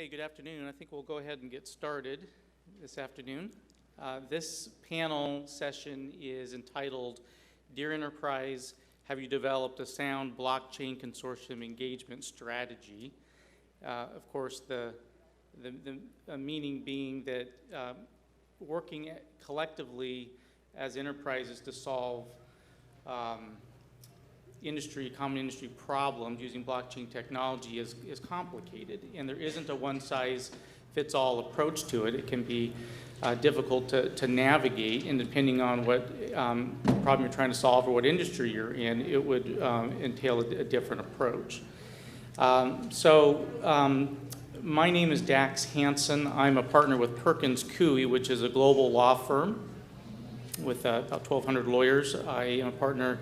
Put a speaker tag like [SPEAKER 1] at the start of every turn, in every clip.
[SPEAKER 1] Hey, good afternoon. I think we'll go ahead and get started this afternoon. This panel session is entitled, Dear Enterprise, Have You Developed a Sound Blockchain Consortium Engagement Strategy? Of course, the meaning being that working collectively as enterprises to solve common industry problems using blockchain technology is complicated, and there isn't a one-size-fits-all approach to it. It can be difficult to navigate, and depending on what problem you're trying to solve or what industry you're in, it would entail a different approach. My name is Dax Hansen. I'm a partner with Perkins Coie, which is a global law firm with about 1,200 lawyers. I am a partner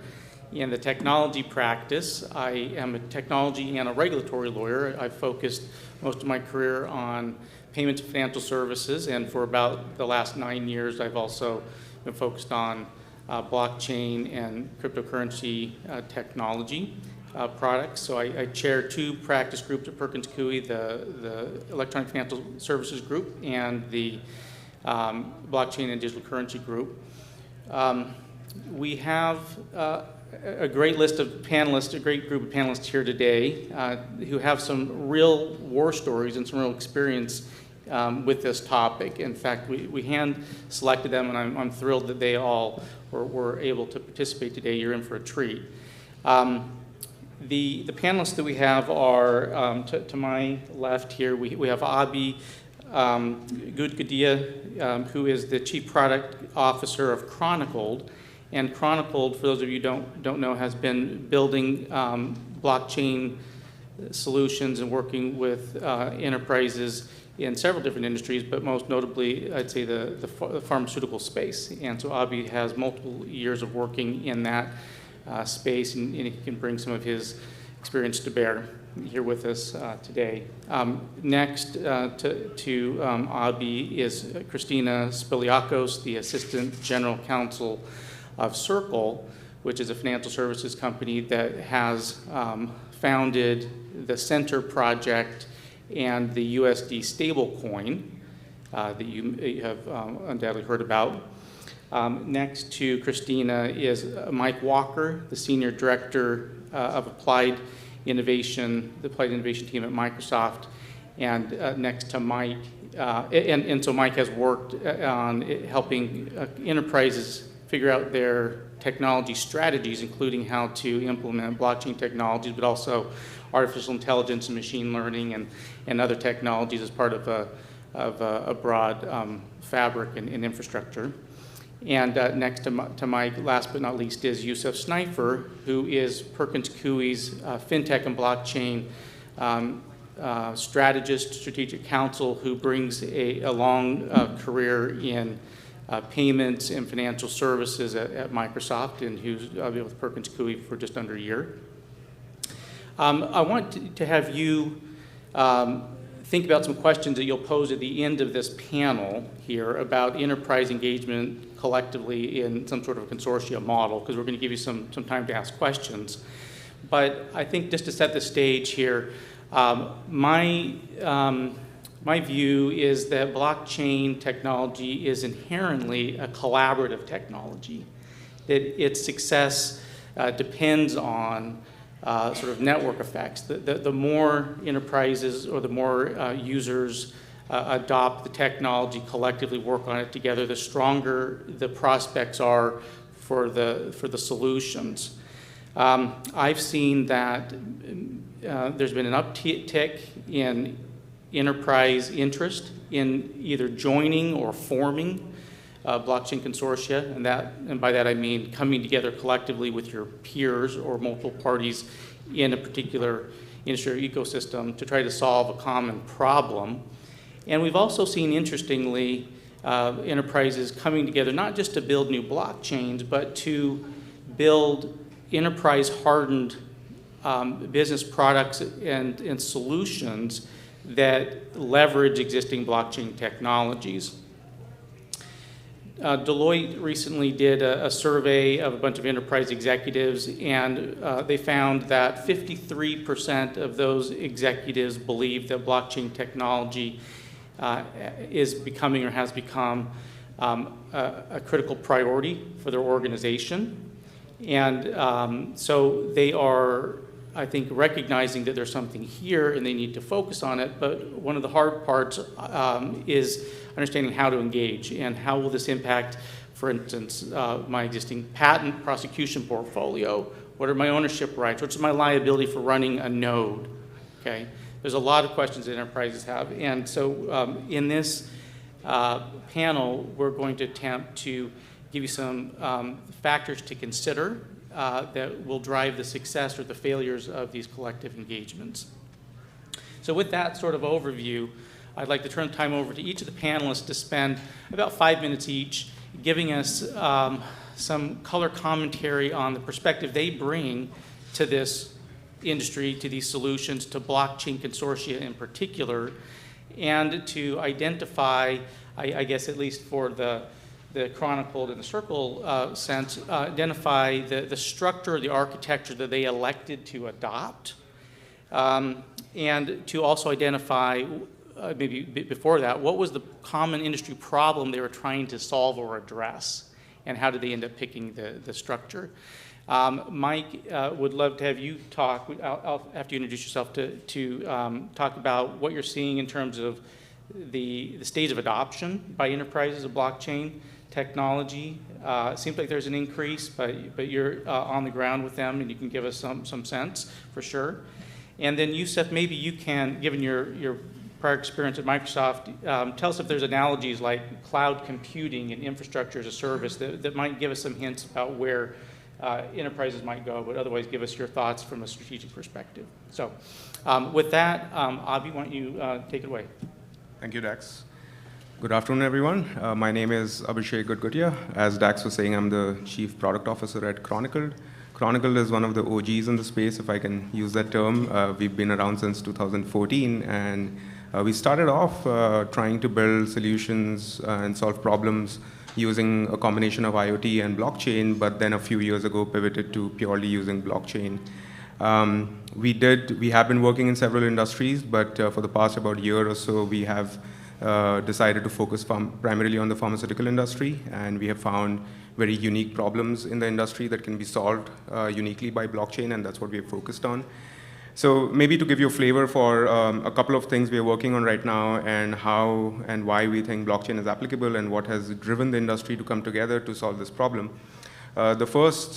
[SPEAKER 1] in the technology practice. I am a technology and a regulatory lawyer. I've focused most of my career on payments and financial services, and for about the last 9 years, I've also been focused on blockchain and cryptocurrency technology products. So I chair two practice groups at Perkins Coie, the Electronic Financial Services Group and the Blockchain and Digital Currency Group. We have a great list of panelists, a great group of panelists here today who have some real war stories and some real experience with this topic. In fact, we hand-selected them, and I'm thrilled that they all were able to participate today. You're in for a treat. The panelists that we have are, to my left here, we have Abi Gudgadia, who is the Chief Product Officer of Chronicled. And Chronicled, for those of you who don't know, has been building blockchain solutions and working with enterprises in several different industries, but most notably, I'd say the pharmaceutical space. And so Abi has multiple years of working in that space, and he can bring some of his experience to bear here with us today. Next to Abi is Christina Spiliakos, the Assistant General Counsel of Circle, which is a financial services company that has founded the Center Project and the USD stablecoin that you have undoubtedly heard about. Next to Christina is Mike Walker, the Senior Director of Applied Innovation, the Applied Innovation team at Microsoft. And next to Mike, and so Mike has worked on helping enterprises figure out their technology strategies, including how to implement blockchain technologies, but also artificial intelligence and machine learning and other technologies as part of a broad fabric and infrastructure. And next to Mike, last but not least, is Youssef Snifer, who is Perkins Coie's FinTech and blockchain strategist, strategic counsel, who brings a long career in payments and financial services at Microsoft, and who's been with Perkins Coie for just under a year. I want to have you think about some questions that you'll pose at the end of this panel here about enterprise engagement collectively in some sort of a consortia model, because we're going to give you some time to ask questions. But I think just to set the stage here, my view is that blockchain technology is inherently a collaborative technology, that its success depends on sort of network effects. The more enterprises or the more users adopt the technology, collectively work on it together, the stronger the prospects are for the solutions. I've seen that there's been an uptick in enterprise interest in either joining or forming blockchain consortia, and by that I mean coming together collectively with your peers or multiple parties in a particular industry or ecosystem to try to solve a common problem. And we've also seen, interestingly, enterprises coming together not just to build new blockchains, but to build enterprise-hardened business products and solutions that leverage existing blockchain technologies. Deloitte recently did a survey of a bunch of enterprise executives, and they found that 53% of those executives believe that blockchain technology is becoming or has become a critical priority for their organization. And so they are, I think, recognizing that there's something here and they need to focus on it. But one of the hard parts is understanding how to engage and how will this impact, for instance, my existing patent prosecution portfolio. What are my ownership rights? What's my liability for running a node? Okay, there's a lot of questions that enterprises have. And so in this panel, we're going to attempt to give you some factors to consider that will drive the success or the failures of these collective engagements. So with that sort of overview, I'd like to turn the time over to each of the panelists to spend about 5 minutes each giving us some color commentary on the perspective they bring to this industry, to these solutions, to blockchain consortia in particular, and to identify, I guess at least for the chronicled and the circle sense, identify the structure, the architecture that they elected to adopt, and to also identify, maybe before that, what was the common industry problem they were trying to solve or address, and how did they end up picking the structure. Mike, would love to have you talk, after you introduce yourself, to talk about what you're seeing in terms of the stage of adoption by enterprises of blockchain technology. It seems like there's an increase, but you're on the ground with them and you can give us some sense for sure. And then Yusuf, maybe you can, given your prior experience at Microsoft, tell us if there's analogies like cloud computing and infrastructure as a service that might give us some hints about where enterprises might go, but otherwise give us your thoughts from a strategic perspective. So with that, Abhi, why don't you take it away?
[SPEAKER 2] Thank you, Dax. Good afternoon, everyone. My name is Abhishek Gudgutia. As Dax was saying, I'm the Chief Product Officer at Chronicled. Chronicled is one of the OGs in the space, if I can use that term. We've been around since 2014, and we started off trying to build solutions and solve problems using a combination of IoT and blockchain, but then a few years ago pivoted to purely using blockchain. We have been working in several industries, but for the past about year or so, we have decided to focus primarily on the pharmaceutical industry, and we have found very unique problems in the industry that can be solved uniquely by blockchain, and that's what we have focused on. So maybe to give you a flavor for a couple of things we are working on right now and how and why we think blockchain is applicable and what has driven the industry to come together to solve this problem. The first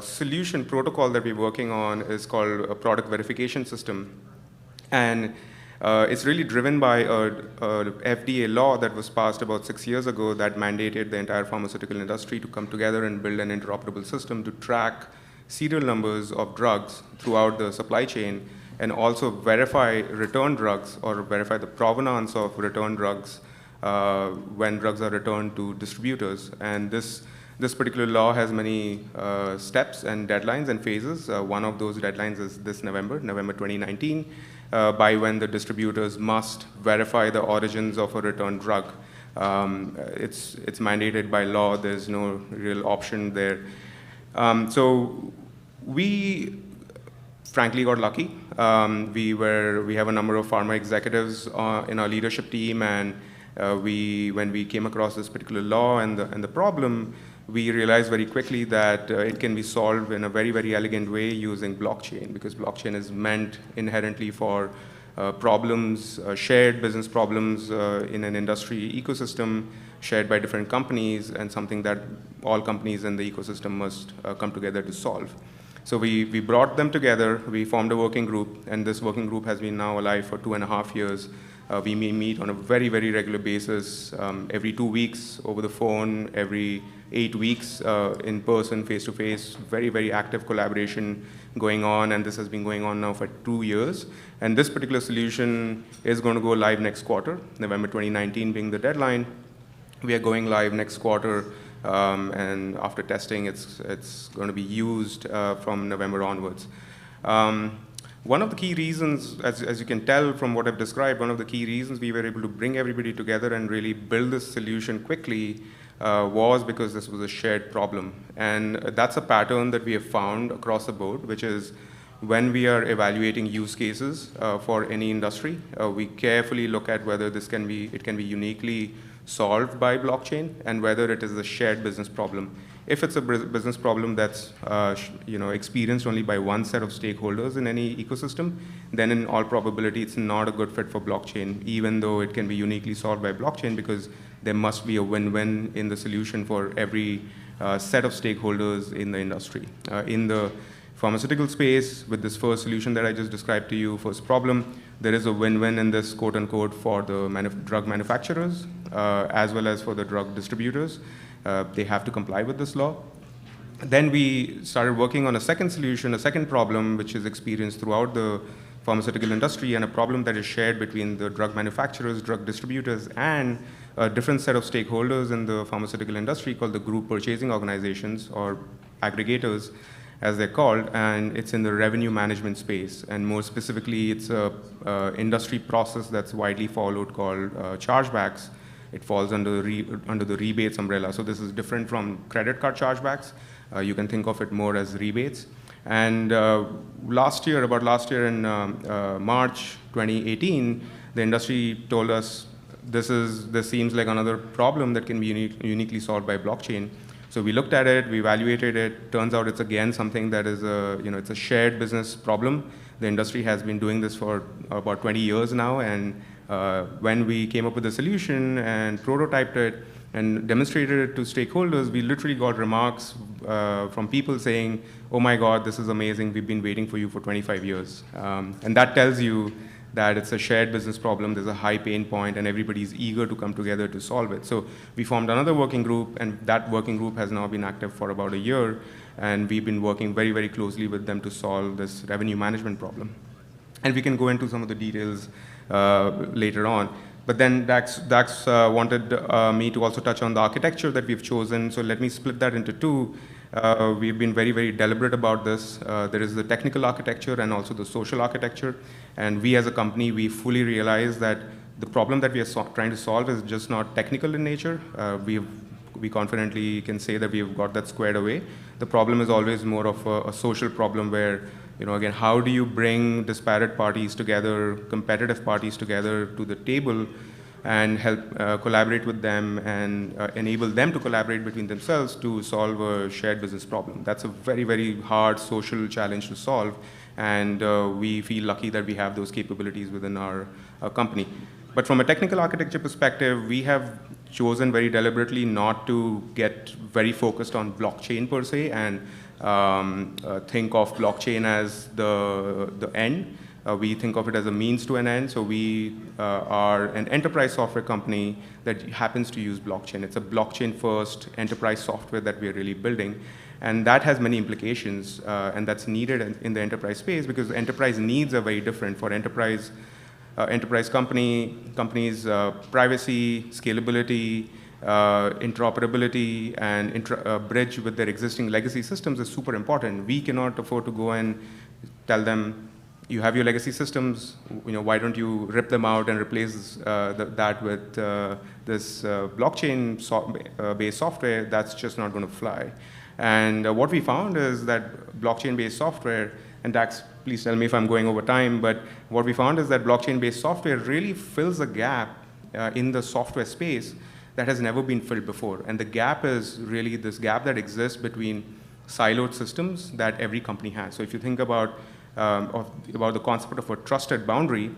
[SPEAKER 2] solution protocol that we're working on is called a product verification system. And it's really driven by a FDA law that was passed about 6 years ago that mandated the entire pharmaceutical industry to come together and build an interoperable system to track serial numbers of drugs throughout the supply chain and also verify return drugs or verify the provenance of return drugs when drugs are returned to distributors. And this particular law has many steps and deadlines and phases. One of those deadlines is this November 2019, by when the distributors must verify the origins of a returned drug. It's mandated by law. There's no real option there. So we frankly got lucky. We have a number of pharma executives in our leadership team, and when we came across this particular law and the problem, we realized very quickly that it can be solved in a very, very elegant way using blockchain, because blockchain is meant inherently for problems, shared business problems in an industry ecosystem shared by different companies, and something that all companies in the ecosystem must come together to solve. So we brought them together, we formed a working group, and this working group has been now alive for 2.5 years. We meet on a very, very regular basis, every 2 weeks over the phone, every 8 weeks in person, face-to-face, very, very active collaboration going on, and this has been going on now for 2 years. And this particular solution is going to go live next quarter, November 2019 being the deadline. We are going live next quarter, and after testing, it's going to be used from November onwards. One of the key reasons, as you can tell from what I've described, one of the key reasons we were able to bring everybody together and really build this solution quickly was because this was a shared problem. And that's a pattern that we have found across the board, which is when we are evaluating use cases for any industry, we carefully look at whether it can be uniquely solved by blockchain and whether it is a shared business problem. If it's a business problem that's experienced only by one set of stakeholders in any ecosystem, then in all probability it's not a good fit for blockchain, even though it can be uniquely solved by blockchain, because there must be a win-win in the solution for every set of stakeholders in the industry. In the pharmaceutical space, with this first solution that I just described to you, first problem, there is a win-win in this, quote unquote, for the drug manufacturers as well as for the drug distributors. They have to comply with this law. Then we started working on a second solution, a second problem, which is experienced throughout the pharmaceutical industry, and a problem that is shared between the drug manufacturers, drug distributors, and a different set of stakeholders in the pharmaceutical industry called the group purchasing organizations, or aggregators, as they're called, and it's in the revenue management space. And more specifically, it's a industry process that's widely followed called chargebacks. It falls under the rebates umbrella. So this is different from credit card chargebacks. You can think of it more as rebates. And last year in March 2018, the industry told us this seems like another problem that can be uniquely solved by blockchain. So we looked at it, we evaluated it. Turns out it's again something that is it's a shared business problem. The industry has been doing this for about 20 years now, and when we came up with a solution and prototyped it and demonstrated it to stakeholders, we literally got remarks from people saying, "Oh my God, this is amazing. We've been waiting for you for 25 years." And that tells you that it's a shared business problem, there's a high pain point, and everybody's eager to come together to solve it. So we formed another working group, and that working group has now been active for about a year, and we've been working very, very closely with them to solve this revenue management problem. And we can go into some of the details later on. But then Dax wanted me to also touch on the architecture that we've chosen, so let me split that into two. We've been very, very deliberate about this. There is the technical architecture and also the social architecture. And we as a company, we fully realize that the problem that we are trying to solve is just not technical in nature. We confidently can say that we've got that squared away. The problem is always more of a social problem where, again, how do you bring disparate parties together, competitive parties together to the table and help collaborate with them and enable them to collaborate between themselves to solve a shared business problem. That's a very, very hard social challenge to solve, and we feel lucky that we have those capabilities within our company. But from a technical architecture perspective, we have chosen very deliberately not to get very focused on blockchain per se and think of blockchain as the end. We think of it as a means to an end. So we are an enterprise software company that happens to use blockchain. It's a blockchain-first enterprise software that we are really building. And that has many implications, and that's needed in the enterprise space because enterprise needs are very different. For enterprise companies, privacy, scalability, interoperability, and bridge with their existing legacy systems is super important. We cannot afford to go and tell them, you have your legacy systems, why don't you rip them out and replace that with this blockchain-based software? That's just not going to fly. And what we found is that blockchain-based software, and Dax, please tell me if I'm going over time, but what we found is that blockchain-based software really fills a gap in the software space that has never been filled before. And the gap is really this gap that exists between siloed systems that every company has. So if you think about the concept of a trusted boundary,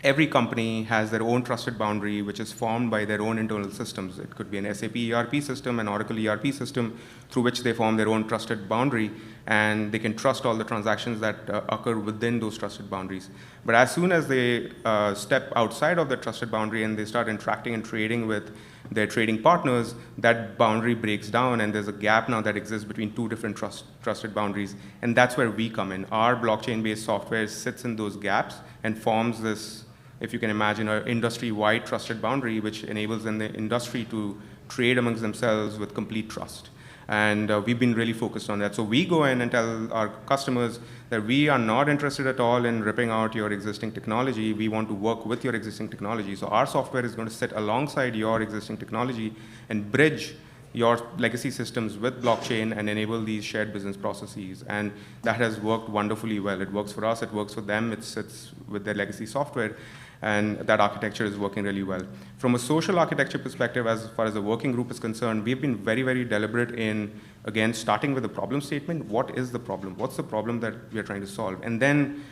[SPEAKER 2] every company has their own trusted boundary, which is formed by their own internal systems. It could be an SAP ERP system, an Oracle ERP system, through which they form their own trusted boundary, and they can trust all the transactions that occur within those trusted boundaries. But as soon as they step outside of the trusted boundary and they start interacting and trading with their trading partners, that boundary breaks down, and there's a gap now that exists between two different trusted boundaries. And that's where we come in. Our blockchain-based software sits in those gaps and forms this, if you can imagine, an industry-wide trusted boundary, which enables the industry to trade amongst themselves with complete trust. And we've been really focused on that. So we go in and tell our customers that we are not interested at all in ripping out your existing technology. We want to work with your existing technology. So our software is going to sit alongside your existing technology and bridge your legacy systems with blockchain and enable these shared business processes. And that has worked wonderfully well. It works for us, it works for them, it sits with their legacy software, and that architecture is working really well. From a social architecture perspective, as far as the working group is concerned, we've been very, very deliberate in, again, starting with the problem statement. What is the problem? What's the problem that we are trying to solve? And then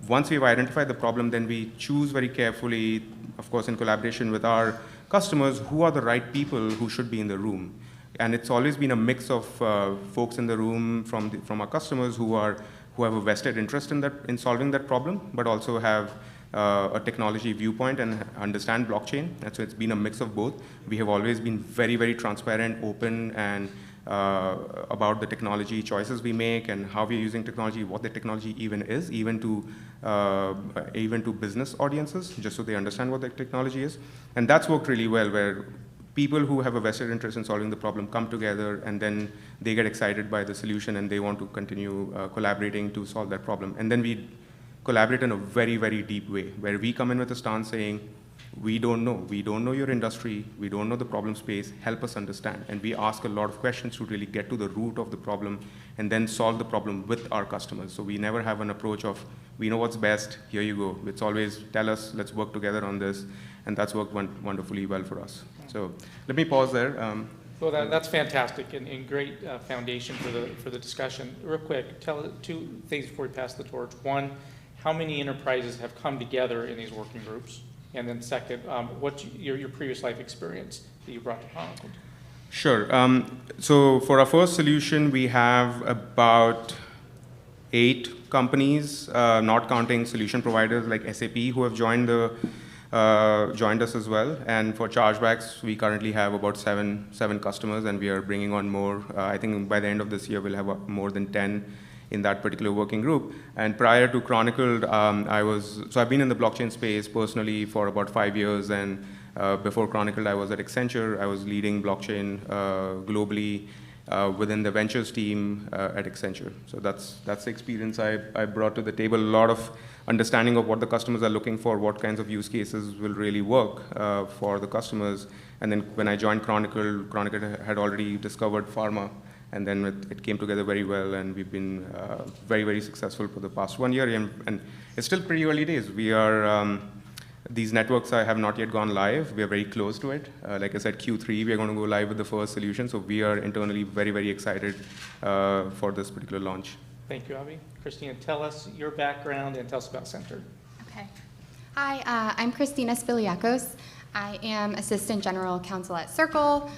[SPEAKER 2] once we've identified the problem, then we choose very carefully, of course, in collaboration with our customers, who are the right people who should be in the room. And it's always been a mix of folks in the room from our customers who have a vested interest in solving that problem, but also have a technology viewpoint and understand blockchain. And so it's been a mix of both. We have always been very, very transparent, open, and about the technology choices we make and how we're using technology, what the technology even is, even to business audiences, just so they understand what the technology is. And that's worked really well, where people who have a vested interest in solving the problem come together, and then they get excited by the solution and they want to continue collaborating to solve that problem. And then we collaborate in a very, very deep way, where we come in with a stance saying, we don't know your industry, we don't know the problem space, help us understand. And we ask a lot of questions to really get to the root of the problem and then solve the problem with our customers. So we never have an approach of, we know what's best, here you go. It's always, tell us, let's work together on this. And that's worked wonderfully well for us. So let me pause there.
[SPEAKER 1] Well, that's fantastic and great foundation for the discussion. Real quick, tell two things before we pass the torch. One, how many enterprises have come together in these working groups? And then second, what's your previous life experience that you brought to Chronicle?
[SPEAKER 2] Sure. So for our first solution, we have about 8 companies, not counting solution providers like SAP, who have joined us as well. And for chargebacks, we currently have about seven customers, and we are bringing on more. I think by the end of this year, we'll have more than 10 in that particular working group. And prior to Chronicle, I've been in the blockchain space personally for about 5 years, and before Chronicle, I was at Accenture. I was leading blockchain globally within the ventures team at Accenture. So that's the experience I brought to the table. A lot of understanding of what the customers are looking for, what kinds of use cases will really work for the customers. And then when I joined Chronicle had already discovered pharma. And then it came together very well, and we've been very, very successful for the past 1 year. And it's still pretty early days. We are, these networks have not yet gone live. We are very close to it. Like I said, Q3, we are going to go live with the first solution. So we are internally very, very excited for this particular launch.
[SPEAKER 1] Thank you, Avi. Christina, tell us your background and tell us about Center.
[SPEAKER 3] Okay. Hi, I'm Christinas Viliakos. I am Assistant General Counsel at Circle,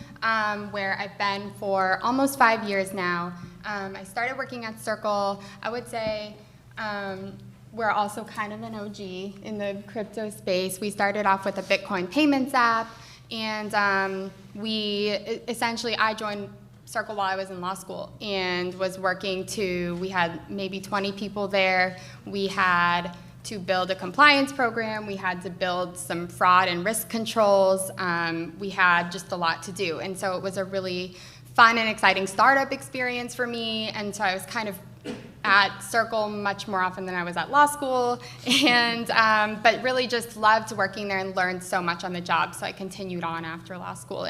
[SPEAKER 3] where I've been for almost 5 years now. I started working at Circle. I would say we're also kind of an OG in the crypto space. We started off with a Bitcoin payments app, and I joined Circle while I was in law school and was working we had maybe 20 people there. We had to build a compliance program. We had to build some fraud and risk controls. We had just a lot to do. And so it was a really fun and exciting startup experience for me. And so I was kind of at Circle much more often than I was at law school. And, but really just loved working there and learned so much on the job. So I continued on after law school.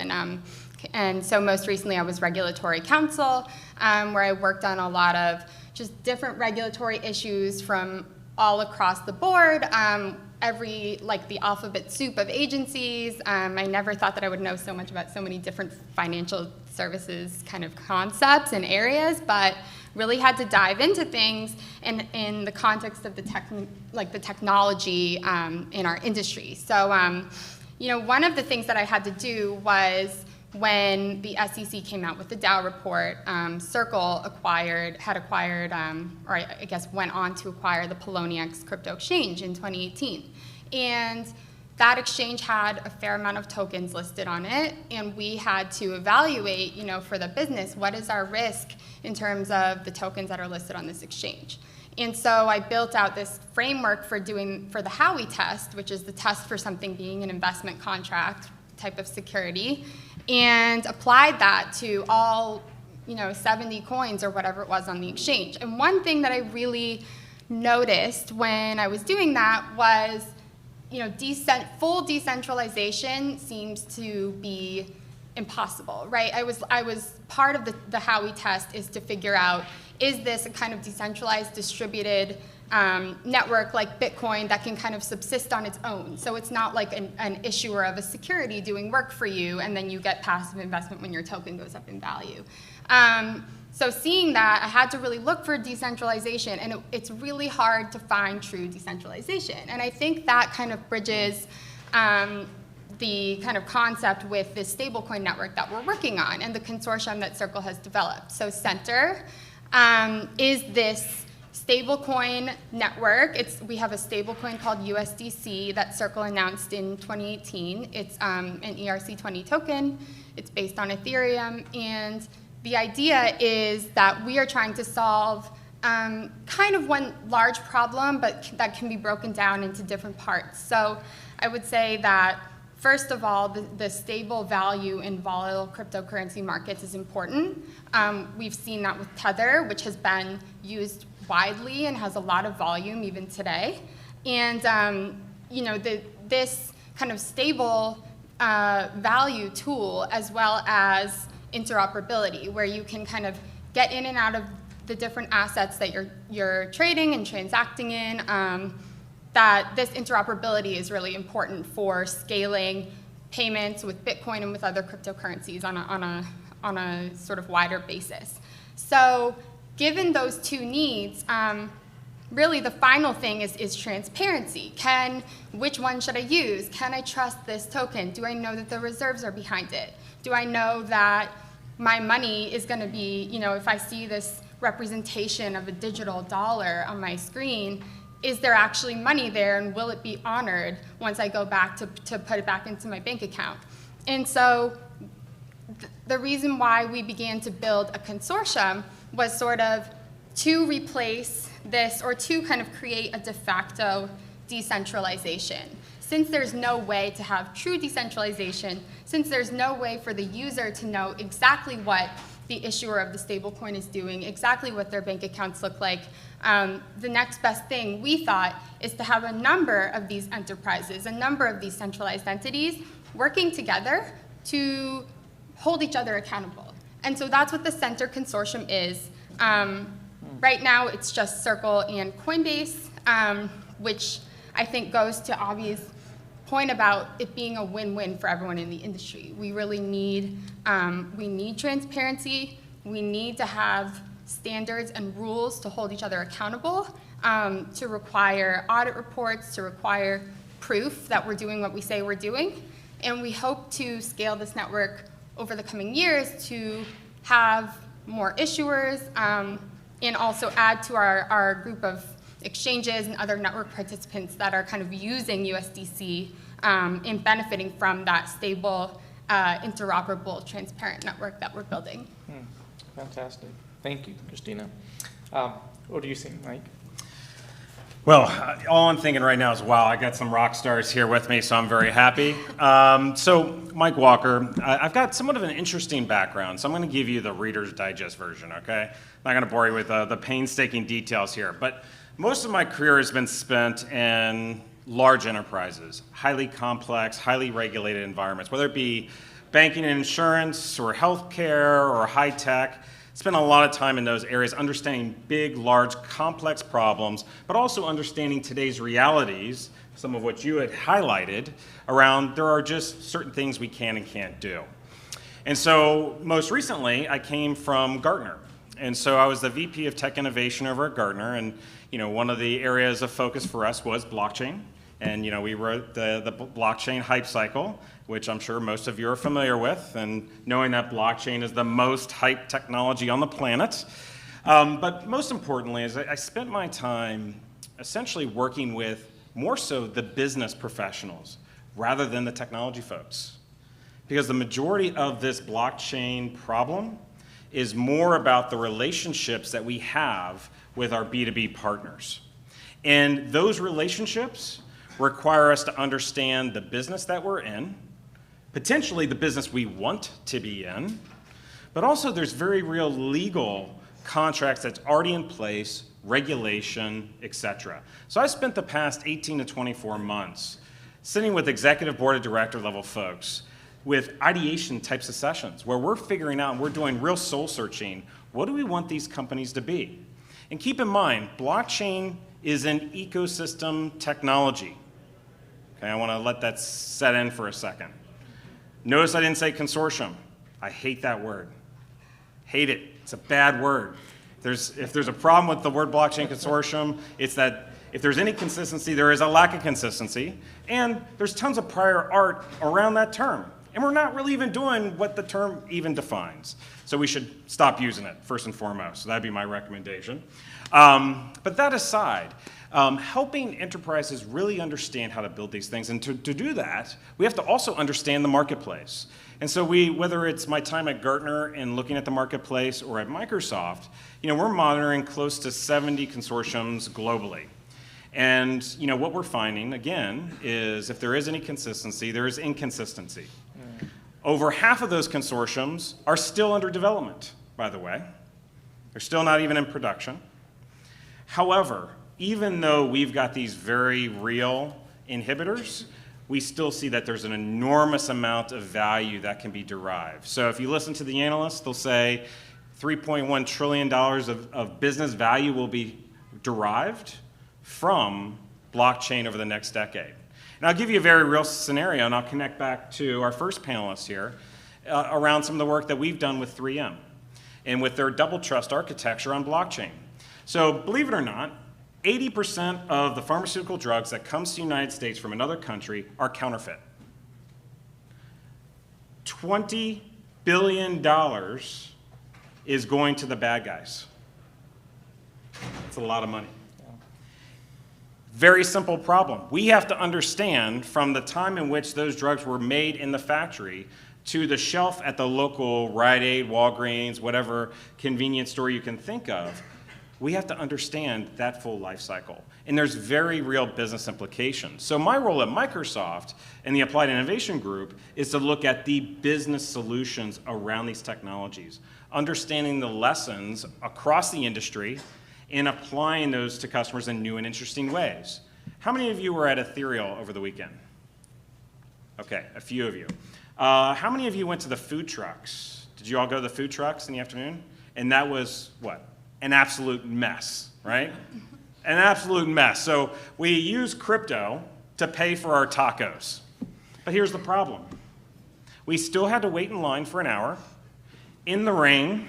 [SPEAKER 3] And so most recently I was regulatory counsel, where I worked on a lot of just different regulatory issues from all across the board, the alphabet soup of agencies. I never thought that I would know so much about so many different financial services kind of concepts and areas, but really had to dive into things in the context of the technology in our industry. So, one of the things that I had to do was, when the SEC came out with the Dow report, Circle went on to acquire the Poloniex crypto exchange in 2018. And that exchange had a fair amount of tokens listed on it, and we had to evaluate, for the business, what is our risk in terms of the tokens that are listed on this exchange. And so I built out this framework for the Howey test, which is the test for something being an investment contract type of security, and applied that to all 70 coins or whatever it was on the exchange. And one thing that I really noticed when I was doing that was, full decentralization seems to be impossible, right? I was part of the Howey test is to figure out, is this a kind of decentralized, distributed network like Bitcoin that can kind of subsist on its own? So it's not like an issuer of a security doing work for you, and then you get passive investment when your token goes up in value. So seeing that, I had to really look for decentralization, and it's really hard to find true decentralization. And I think that kind of bridges the kind of concept with this stablecoin network that we're working on and the consortium that Circle has developed. So Center is this stablecoin network. We have a stablecoin called USDC that Circle announced in 2018. It's an ERC20 token. It's based on Ethereum, and the idea is that we are trying to solve kind of one large problem, but that can be broken down into different parts. So I would say that, first of all, the stable value in volatile cryptocurrency markets is important. We've seen that with Tether, which has been used widely and has a lot of volume even today. And this kind of stable value tool, as well as interoperability, where you can kind of get in and out of the different assets that you're trading and transacting in, that this interoperability is really important for scaling payments with Bitcoin and with other cryptocurrencies on a sort of wider basis. So given those two needs, really the final thing is transparency. Which one should I use? Can I trust this token? Do I know that the reserves are behind it? Do I know that my money is going to be, if I see this representation of a digital dollar on my screen, is there actually money there, and will it be honored once I go back to put it back into my bank account? And so the reason why we began to build a consortium was sort of to replace this, or to kind of create a de facto decentralization. Since there's no way to have true decentralization, since there's no way for the user to know exactly what the issuer of the stablecoin is doing, exactly what their bank accounts look like, the next best thing we thought is to have a number of these enterprises, a number of these centralized entities working together to hold each other accountable. And so that's what the Center Consortium is. Right now, it's just Circle and Coinbase, which I think goes to Avi's point about it being a win-win for everyone in the industry. We really need, transparency. We need to have standards and rules to hold each other accountable, to require audit reports, to require proof that we're doing what we say we're doing. And we hope to scale this network over the coming years to have more issuers, and also add to our group of exchanges and other network participants that are kind of using USDC and benefiting from that stable, interoperable, transparent network that we're building.
[SPEAKER 1] Fantastic. Thank you, Christina. What do you think, Mike?
[SPEAKER 4] Well, all I'm thinking right now is, wow, I got some rock stars here with me, so I'm very happy. So, Mike Walker, I've got somewhat of an interesting background, so I'm going to give you the Reader's Digest version, okay? I'm not going to bore you with the painstaking details here, but most of my career has been spent in large enterprises, highly complex, highly regulated environments, whether it be banking and insurance or healthcare or high tech. Spent a lot of time in those areas understanding big, large, complex problems, but also understanding today's realities, some of what you had highlighted, around there are just certain things we can and can't do. And so most recently, I came from Gartner. And so I was the VP of Tech Innovation over at Gartner, and one of the areas of focus for us was blockchain. And we wrote the blockchain hype cycle, which I'm sure most of you are familiar with, and knowing that blockchain is the most hyped technology on the planet. But most importantly is I spent my time essentially working with more so the business professionals rather than the technology folks. Because the majority of this blockchain problem is more about the relationships that we have with our B2B partners. And those relationships require us to understand the business that we're in, potentially the business we want to be in, but also there's very real legal contracts that's already in place, regulation, et cetera. So I spent the past 18 to 24 months sitting with executive board of director level folks with ideation types of sessions where we're figuring out and we're doing real soul searching, what do we want these companies to be? And keep in mind, blockchain is an ecosystem technology. Okay, I want to let that set in for a second. Notice I didn't say consortium. I hate that word. Hate it. It's a bad word. If there's a problem with the word blockchain consortium, it's that if there's any consistency, there is a lack of consistency, and there's tons of prior art around that term. And we're not really even doing what the term even defines. So we should stop using it, first and foremost. So that'd be my recommendation. But that aside, helping enterprises really understand how to build these things. And to do that, we have to also understand the marketplace. And so whether it's my time at Gartner and looking at the marketplace or at Microsoft, we're monitoring close to 70 consortiums globally. And what we're finding, again, is if there is any consistency, there is inconsistency. Over half of those consortiums are still under development, by the way. They're still not even in production. However, even though we've got these very real inhibitors, we still see that there's an enormous amount of value that can be derived. So if you listen to the analysts, they'll say $3.1 trillion of business value will be derived from blockchain over the next decade. And I'll give you a very real scenario, and I'll connect back to our first panelist here around some of the work that we've done with 3M and with their double trust architecture on blockchain. So believe it or not, 80% of the pharmaceutical drugs that comes to the United States from another country are counterfeit. $20 billion is going to the bad guys. That's a lot of money. Very simple problem. We have to understand from the time in which those drugs were made in the factory to the shelf at the local Rite Aid, Walgreens, whatever convenience store you can think of, we have to understand that full life cycle. And there's very real business implications. So my role at Microsoft and the Applied Innovation Group is to look at the business solutions around these technologies, understanding the lessons across the industry and applying those to customers in new and interesting ways. How many of you were at Ethereal over the weekend? Okay, a few of you. How many of you went to the food trucks? Did you all go to the food trucks in the afternoon? And that was what? An absolute mess, right? An absolute mess. So we use crypto to pay for our tacos. But here's the problem. We still had to wait in line for an hour in the rain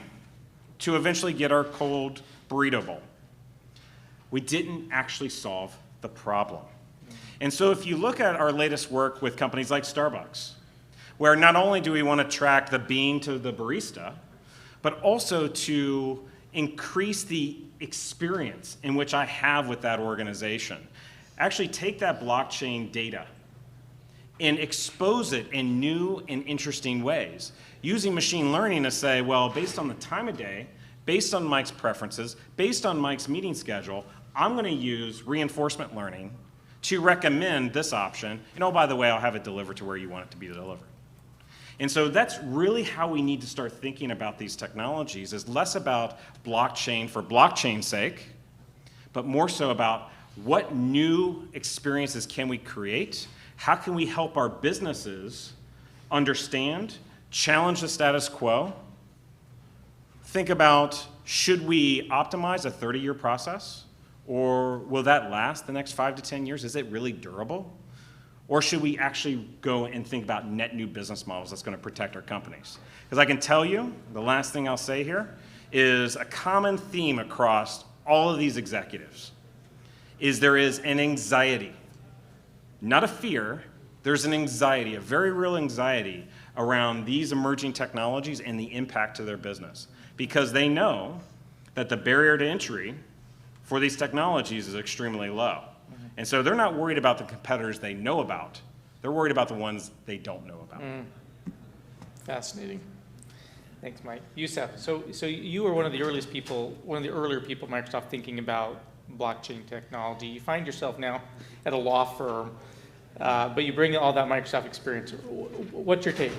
[SPEAKER 4] to eventually get our cold burrito bowl. We didn't actually solve the problem. And so if you look at our latest work with companies like Starbucks, where not only do we want to track the bean to the barista, but also to increase the experience in which I have with that organization. Actually take that blockchain data and expose it in new and interesting ways, using machine learning to say, well, based on the time of day, based on Mike's preferences, based on Mike's meeting schedule, I'm going to use reinforcement learning to recommend this option. And oh, by the way, I'll have it delivered to where you want it to be delivered. And so that's really how we need to start thinking about these technologies, is less about blockchain for blockchain's sake, but more so about what new experiences can we create? How can we help our businesses understand, challenge the status quo? Think about, should we optimize a 30-year process? Or will that last the next 5 to 10 years? Is it really durable? Or should we actually go and think about net new business models that's going to protect our companies? Because I can tell you, the last thing I'll say here, is a common theme across all of these executives is there is an anxiety, not a fear, there's an anxiety, a very real anxiety around these emerging technologies and the impact to their business. Because they know that the barrier to entry for these technologies is extremely low. And so they're not worried about the competitors they know about. They're worried about the ones they don't know about.
[SPEAKER 1] Fascinating. Thanks, Mike. Youssef, so you were one of the earlier people at Microsoft thinking about blockchain technology. You find yourself now at a law firm, but you bring all that Microsoft experience. What's your take?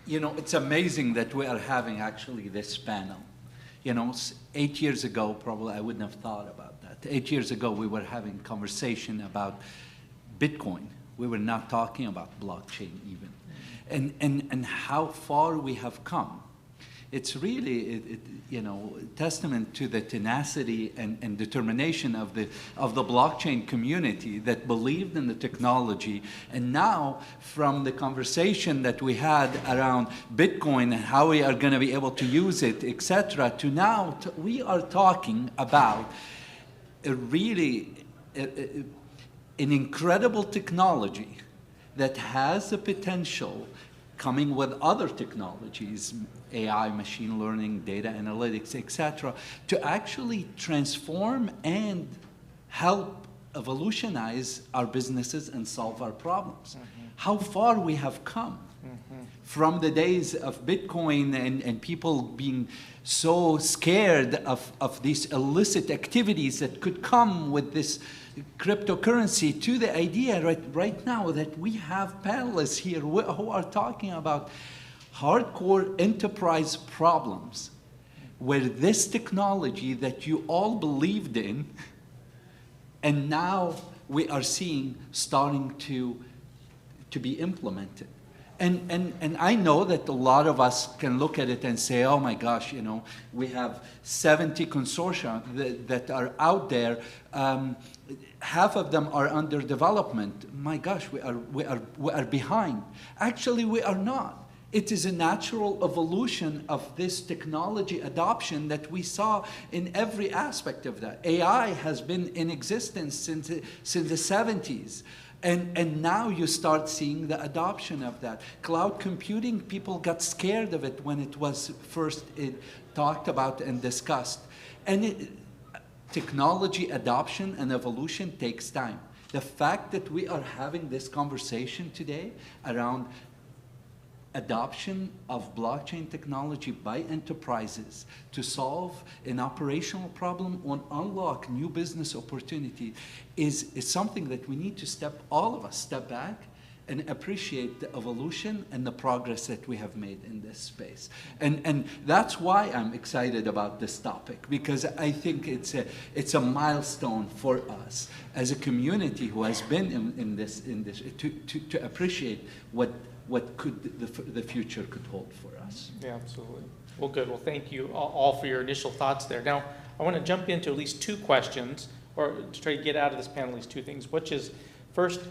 [SPEAKER 5] you know, it's amazing that we are having actually this panel. You know, 8 years ago, probably I wouldn't have thought about that. 8 years ago, we were having conversation about Bitcoin. We were not talking about blockchain even. And how far we have come. It's really, you know, testament to the tenacity and determination of the blockchain community that believed in the technology. And now, from the conversation that we had around Bitcoin and how we are going to be able to use it, etc., to now we are talking about a really an incredible technology that has the potential, coming with other technologies, AI, machine learning, data analytics, etc., to actually transform and help evolutionize our businesses and solve our problems. How far we have come from the days of Bitcoin and people being so scared of these illicit activities that could come with this cryptocurrency, to the idea right now that we have panelists here who are talking about hardcore enterprise problems where this technology that you all believed in, and now we are seeing starting to be implemented. And I know that a lot of us can look at it and say, oh my gosh, you know, we have 70 consortia that are out there. Half of them are under development. My gosh, we are behind. Actually, we are not. It is a natural evolution of this technology adoption that we saw in every aspect of that. AI has been in existence since the 70s. And now you start seeing the adoption of that. Cloud computing, people got scared of it when it was first talked about and discussed. And technology adoption and evolution takes time. The fact that we are having this conversation today around adoption of blockchain technology by enterprises to solve an operational problem or unlock new business opportunity is something that we need to all of us step back and appreciate the evolution and the progress that we have made in this space. And that's why I'm excited about this topic, because I think it's a milestone for us as a community who has been in this to appreciate what the future could hold for us.
[SPEAKER 1] Yeah, absolutely. Well, good. Well, thank you all for your initial thoughts there. Now, I want to jump into at least two questions, or to try to get out of this panel at least two things, which is first,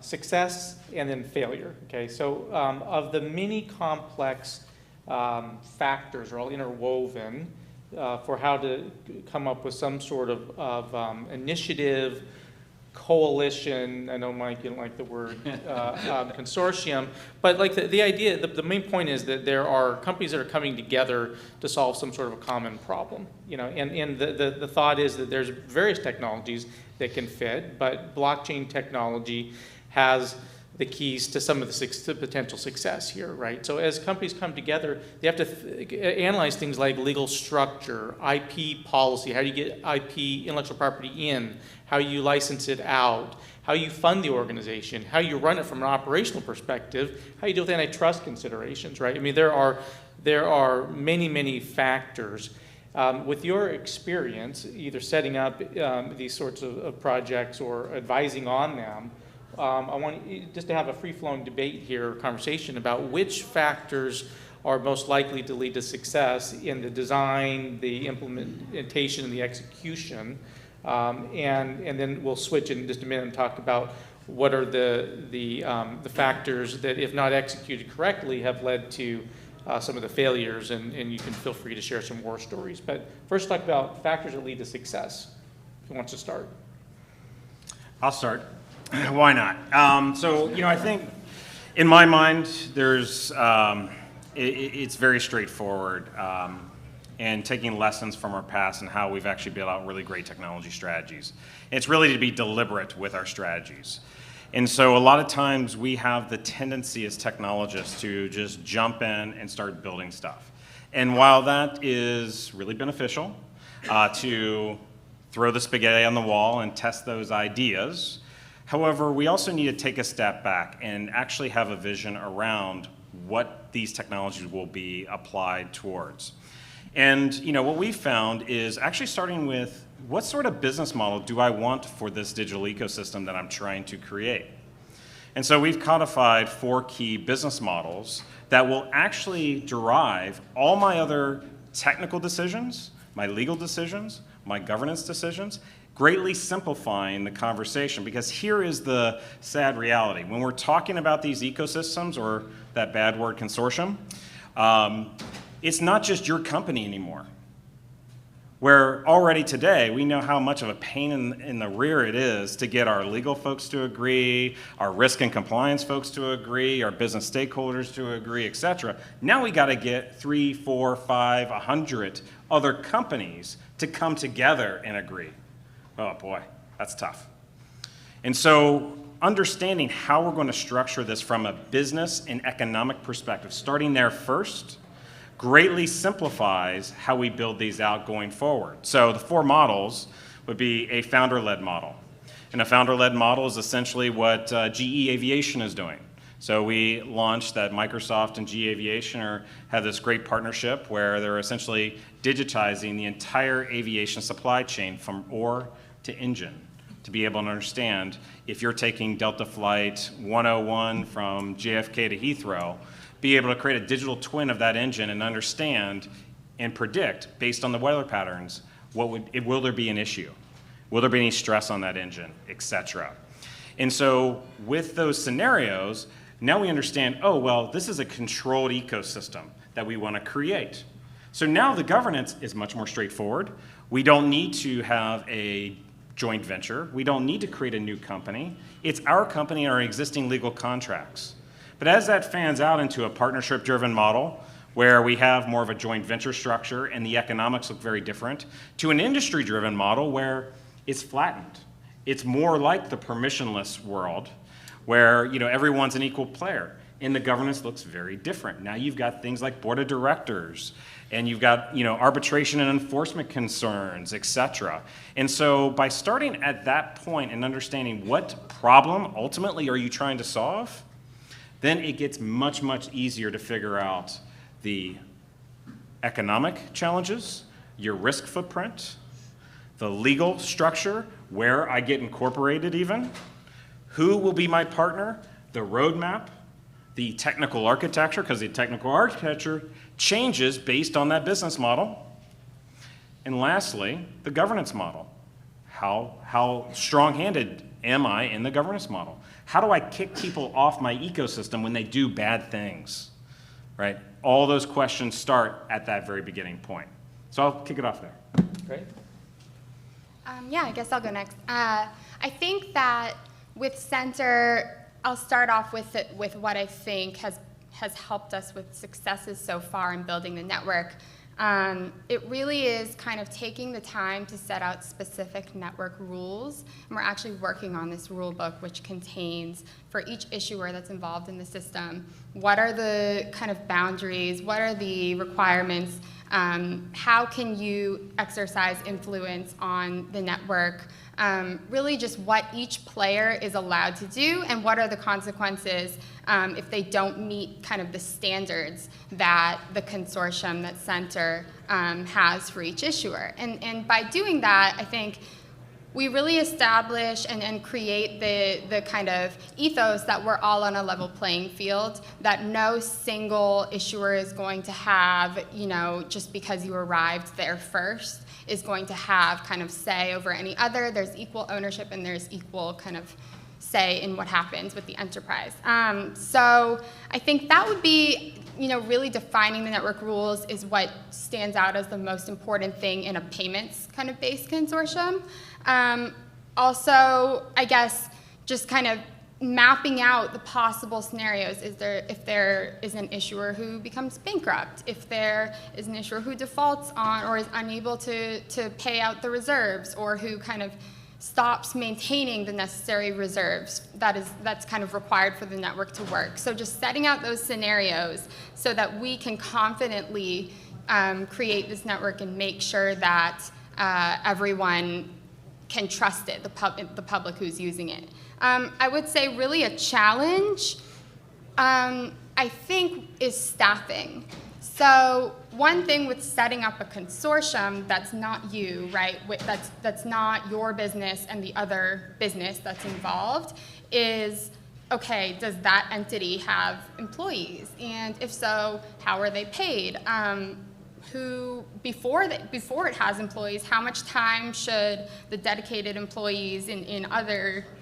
[SPEAKER 1] success and then failure. Okay, so of the many complex factors are all interwoven for how to come up with some sort of initiative, coalition. I know, Mike, you don't like the word consortium, but like the idea, the main point is that there are companies that are coming together to solve some sort of a common problem. You know, and the thought is that there's various technologies that can fit, but blockchain technology has the keys to some of the potential success here, right? So as companies come together, they have to analyze things like legal structure, IP policy, how do you get IP, intellectual property in, how you license it out, how you fund the organization, how you run it from an operational perspective, how you deal with antitrust considerations, right? I mean, there are many, many factors. With your experience, either setting up these sorts of projects or advising on them, I want just to have a free-flowing debate here, conversation about which factors are most likely to lead to success in the design, the implementation, and the execution. And then we'll switch in just a minute and talk about what are the factors that, if not executed correctly, have led to some of the failures, and you can feel free to share some war stories. But first, talk about factors that lead to success. Who wants to start?
[SPEAKER 4] I'll start. Why not? So, you know, I think in my mind, there's it's very straightforward, and taking lessons from our past and how we've actually built out really great technology strategies. It's really to be deliberate with our strategies. And so a lot of times we have the tendency as technologists to just jump in and start building stuff. And while that is really beneficial to throw the spaghetti on the wall and test those ideas, however, we also need to take a step back and actually have a vision around what these technologies will be applied towards. And what we found is actually starting with what sort of business model do I want for this digital ecosystem that I'm trying to create? And so we've codified 4 key business models that will actually derive all my other technical decisions, my legal decisions, my governance decisions, greatly simplifying the conversation. Because here is the sad reality. When we're talking about these ecosystems, or that bad word consortium, it's not just your company anymore. Where already today, we know how much of a pain in the rear it is to get our legal folks to agree, our risk and compliance folks to agree, our business stakeholders to agree, et cetera. Now we gotta get 3, 4, 5, 100 other companies to come together and agree. Oh boy, that's tough. And so understanding how we're going to structure this from a business and economic perspective, starting there first, greatly simplifies how we build these out going forward. So the 4 models would be a founder-led model. And a founder-led model is essentially what GE Aviation is doing. So we launched that Microsoft and GE Aviation have this great partnership where they're essentially digitizing the entire aviation supply chain from ore to engine to be able to understand if you're taking Delta Flight 101 from JFK to Heathrow, be able to create a digital twin of that engine and understand and predict, based on the weather patterns, will there be an issue? Will there be any stress on that engine, et cetera? And so with those scenarios, now we understand, oh, well, this is a controlled ecosystem that we want to create. So now the governance is much more straightforward. We don't need to have a joint venture. We don't need to create a new company. It's our company and our existing legal contracts. But as that fans out into a partnership-driven model, where we have more of a joint venture structure and the economics look very different, to an industry-driven model where it's flattened. It's more like the permissionless world, where everyone's an equal player, and the governance looks very different. Now you've got things like board of directors, and you've got arbitration and enforcement concerns, et cetera. And so by starting at that point and understanding what problem ultimately are you trying to solve, then it gets much, much easier to figure out the economic challenges, your risk footprint, the legal structure, where I get incorporated even, who will be my partner, the roadmap, the technical architecture, because the technical architecture changes based on that business model. And lastly, the governance model. How strong-handed am I in the governance model? How do I kick people off my ecosystem when they do bad things, right? All those questions start at that very beginning point. So I'll kick it off there.
[SPEAKER 1] Great.
[SPEAKER 3] Yeah, I guess I'll go next. I think that with Center, I'll start off with what I think has helped us with successes so far in building the network. It really is kind of taking the time to set out specific network rules. And we're actually working on this rule book, which contains, for each issuer that's involved in the system, what are the kind of boundaries, what are the requirements, how can you exercise influence on the network, really just what each player is allowed to do and what are the consequences if they don't meet kind of the standards that the consortium, that Center, has for each issuer. And by doing that, I think we really establish and create the kind of ethos that we're all on a level playing field, that no single issuer is going to have, just because you arrived there first, is going to have kind of say over any other. There's equal ownership and there's equal kind of say in what happens with the enterprise. So I think that would be, really defining the network rules is what stands out as the most important thing in a payments kind of based consortium. Also, I guess, just kind of mapping out the possible scenarios. If there is an issuer who becomes bankrupt, if there is an issuer who defaults on or is unable to pay out the reserves, or who kind of stops maintaining the necessary reserves that's kind of required for the network to work. So just setting out those scenarios so that we can confidently create this network and make sure that everyone can trust it, the public who's using it. I would say really a challenge I think, is staffing. So one thing with setting up a consortium that's not you, right, that's not your business and the other business that's involved is, okay, does that entity have employees? And if so, how are they paid? Before it has employees, how much time should the dedicated employees in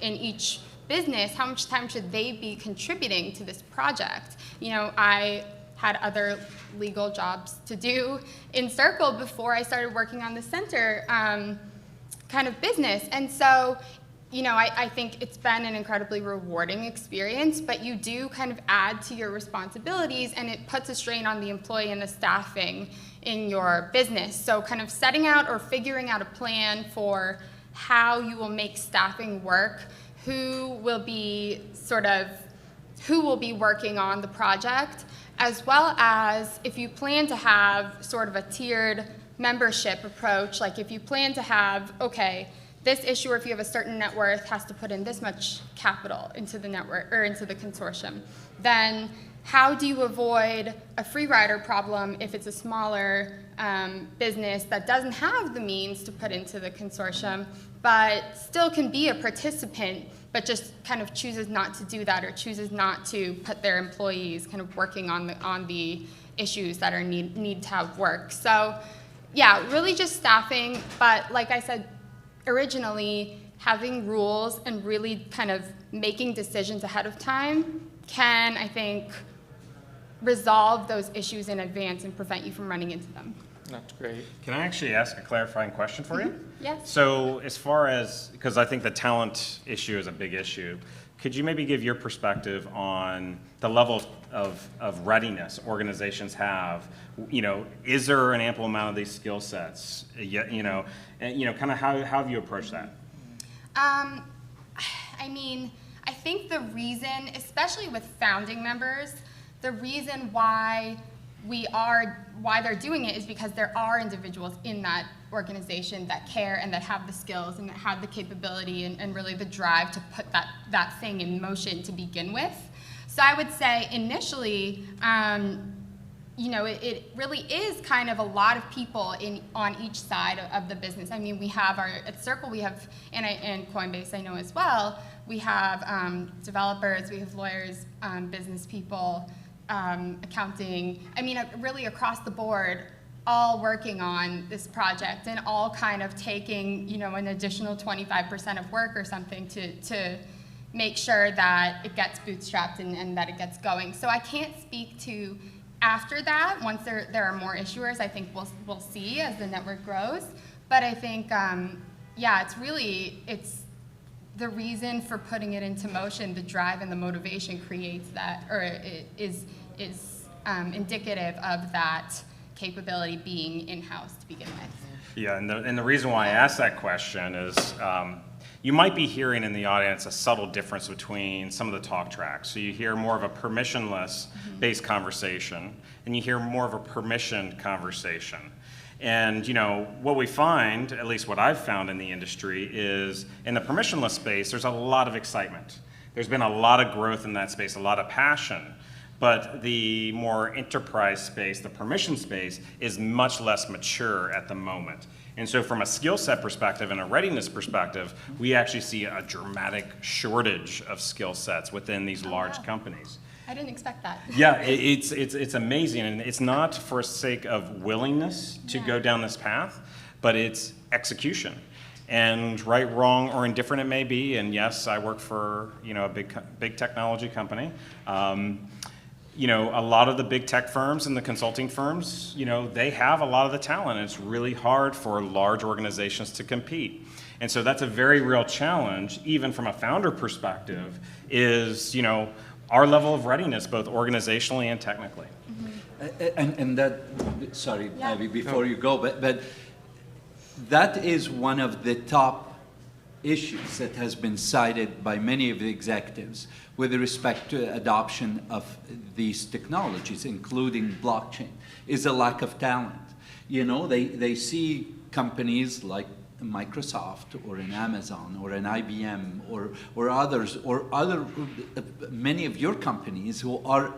[SPEAKER 3] each business, how much time should they be contributing to this project? You know, I had other legal jobs to do in Circle before I started working on the center kind of business. And so, you know, I think it's been an incredibly rewarding experience, but you do kind of add to your responsibilities, and it puts a strain on the employee and the staffing in your business. So kind of setting out or figuring out a plan for how you will make staffing work, who will be working on the project, as well as if you plan to have sort of a tiered membership approach, like if you plan to have, okay, this issuer, if you have a certain net worth, has to put in this much capital into the network or into the consortium, then how do you avoid a free rider problem if it's a smaller business that doesn't have the means to put into the consortium, but still can be a participant, but just kind of chooses not to do that or chooses not to put their employees kind of working on the issues that are need to have work. So yeah, really just staffing, but like I said originally, having rules and really kind of making decisions ahead of time can, I think, resolve those issues in advance and prevent you from running into them.
[SPEAKER 1] That's great.
[SPEAKER 4] Can I actually ask a clarifying question for you?
[SPEAKER 3] Yes.
[SPEAKER 4] So as far as, because I think the talent issue is a big issue, could you maybe give your perspective on the level of readiness organizations have? You know, is there an ample amount of these skill sets? You know, and, you know, kind of how have you approached that?
[SPEAKER 3] I mean, I think the reason, especially with founding members, the reason why they're doing it is because there are individuals in that organization that care and that have the skills and that have the capability and really the drive to put that thing in motion to begin with. So I would say initially, you know, it really is kind of a lot of people on each side of the business. I mean, we have at Circle, we have, and Coinbase I know as well, we have developers, we have lawyers, business people, accounting, I mean, really across the board, all working on this project and all kind of taking, you know, an additional 25% of work or something to make sure that it gets bootstrapped and that it gets going. So I can't speak to after that. Once there are more issuers, I think we'll see as the network grows. But I think, yeah, it's the reason for putting it into motion, the drive and the motivation creates that, or it is indicative of that capability being in-house to begin with.
[SPEAKER 4] Yeah, and the reason why I asked that question is you might be hearing in the audience a subtle difference between some of the talk tracks. So you hear more of a permissionless based conversation, and you hear more of a permissioned conversation. And you know, what we find, at least what I've found in the industry, is in the permissionless space, there's a lot of excitement. There's been a lot of growth in that space, a lot of passion. But the more enterprise space, the permission space, is much less mature at the moment. And so from a skill set perspective and a readiness perspective, we actually see a dramatic shortage of skill sets within these large companies.
[SPEAKER 3] I didn't expect that.
[SPEAKER 4] Yeah, it's amazing, and it's not for sake of willingness to go down this path, but it's execution. And right, wrong, or indifferent it may be, and yes, I work for, you know, a big technology company. You know, a lot of the big tech firms and the consulting firms, you know, they have a lot of the talent, and it's really hard for large organizations to compete. And so that's a very real challenge, even from a founder perspective, is, you know, our level of readiness, both organizationally and technically.
[SPEAKER 5] And that, sorry, Abby, before you go, but that is one of the top issues that has been cited by many of the executives with respect to adoption of these technologies, including blockchain, is a lack of talent. You know, they see companies like Microsoft or an Amazon or an IBM or others or other many of your companies who are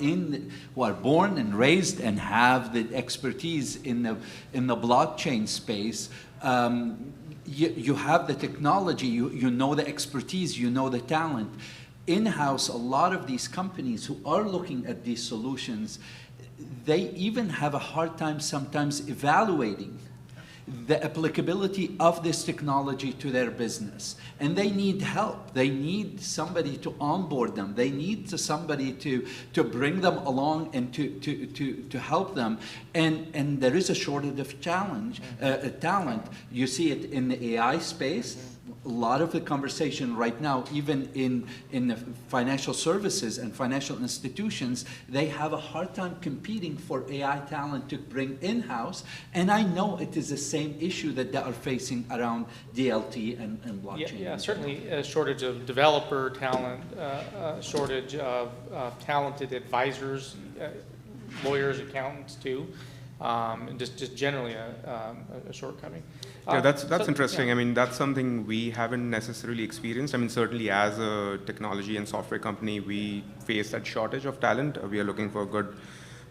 [SPEAKER 5] born and raised and have the expertise in the blockchain space. You have the technology, you know the expertise, you know the talent. In-house, a lot of these companies who are looking at these solutions, they even have a hard time sometimes evaluating the applicability of this technology to their business. And they need help. They need somebody to onboard them. They need somebody to bring them along and to help them. And there is a shortage of talent. You see it in the AI space. A lot of the conversation right now, even in the financial services and financial institutions, they have a hard time competing for AI talent to bring in-house. And I know it is the same issue that they are facing around DLT and blockchain.
[SPEAKER 1] Yeah, certainly a shortage of developer talent, a shortage of talented advisors, lawyers, accountants too. And just generally a shortcoming.
[SPEAKER 2] Yeah, that's interesting.
[SPEAKER 1] Yeah.
[SPEAKER 2] I mean, that's something we haven't necessarily experienced. I mean, certainly as a technology and software company, we face that shortage of talent. We are looking for good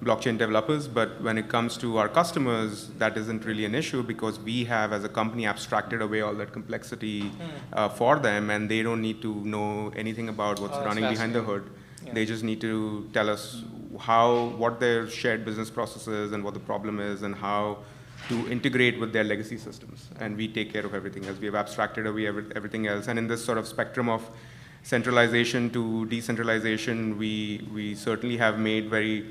[SPEAKER 2] blockchain developers, but when it comes to our customers, that isn't really an issue because we have, as a company, abstracted away all that complexity for them, and they don't need to know anything about what's running behind the hood.
[SPEAKER 1] Yeah.
[SPEAKER 2] They just need to tell us what their shared business process is and what the problem is and how to integrate with their legacy systems. And we take care of everything else. We have abstracted away everything else. And in this sort of spectrum of centralization to decentralization, we certainly have made very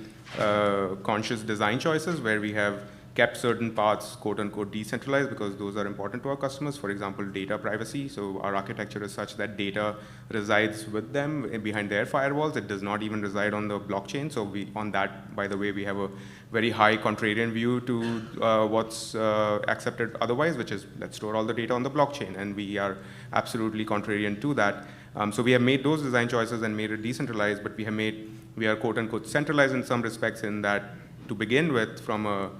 [SPEAKER 2] conscious design choices where we have kept certain parts, quote unquote, decentralized because those are important to our customers. For example, data privacy. So our architecture is such that data resides with them behind their firewalls. It does not even reside on the blockchain. So on that, by the way, we have a very high contrarian view to what's accepted otherwise, which is let's store all the data on the blockchain. And we are absolutely contrarian to that. So we have made those design choices and made it decentralized, but we are quote unquote centralized in some respects in that to begin with from a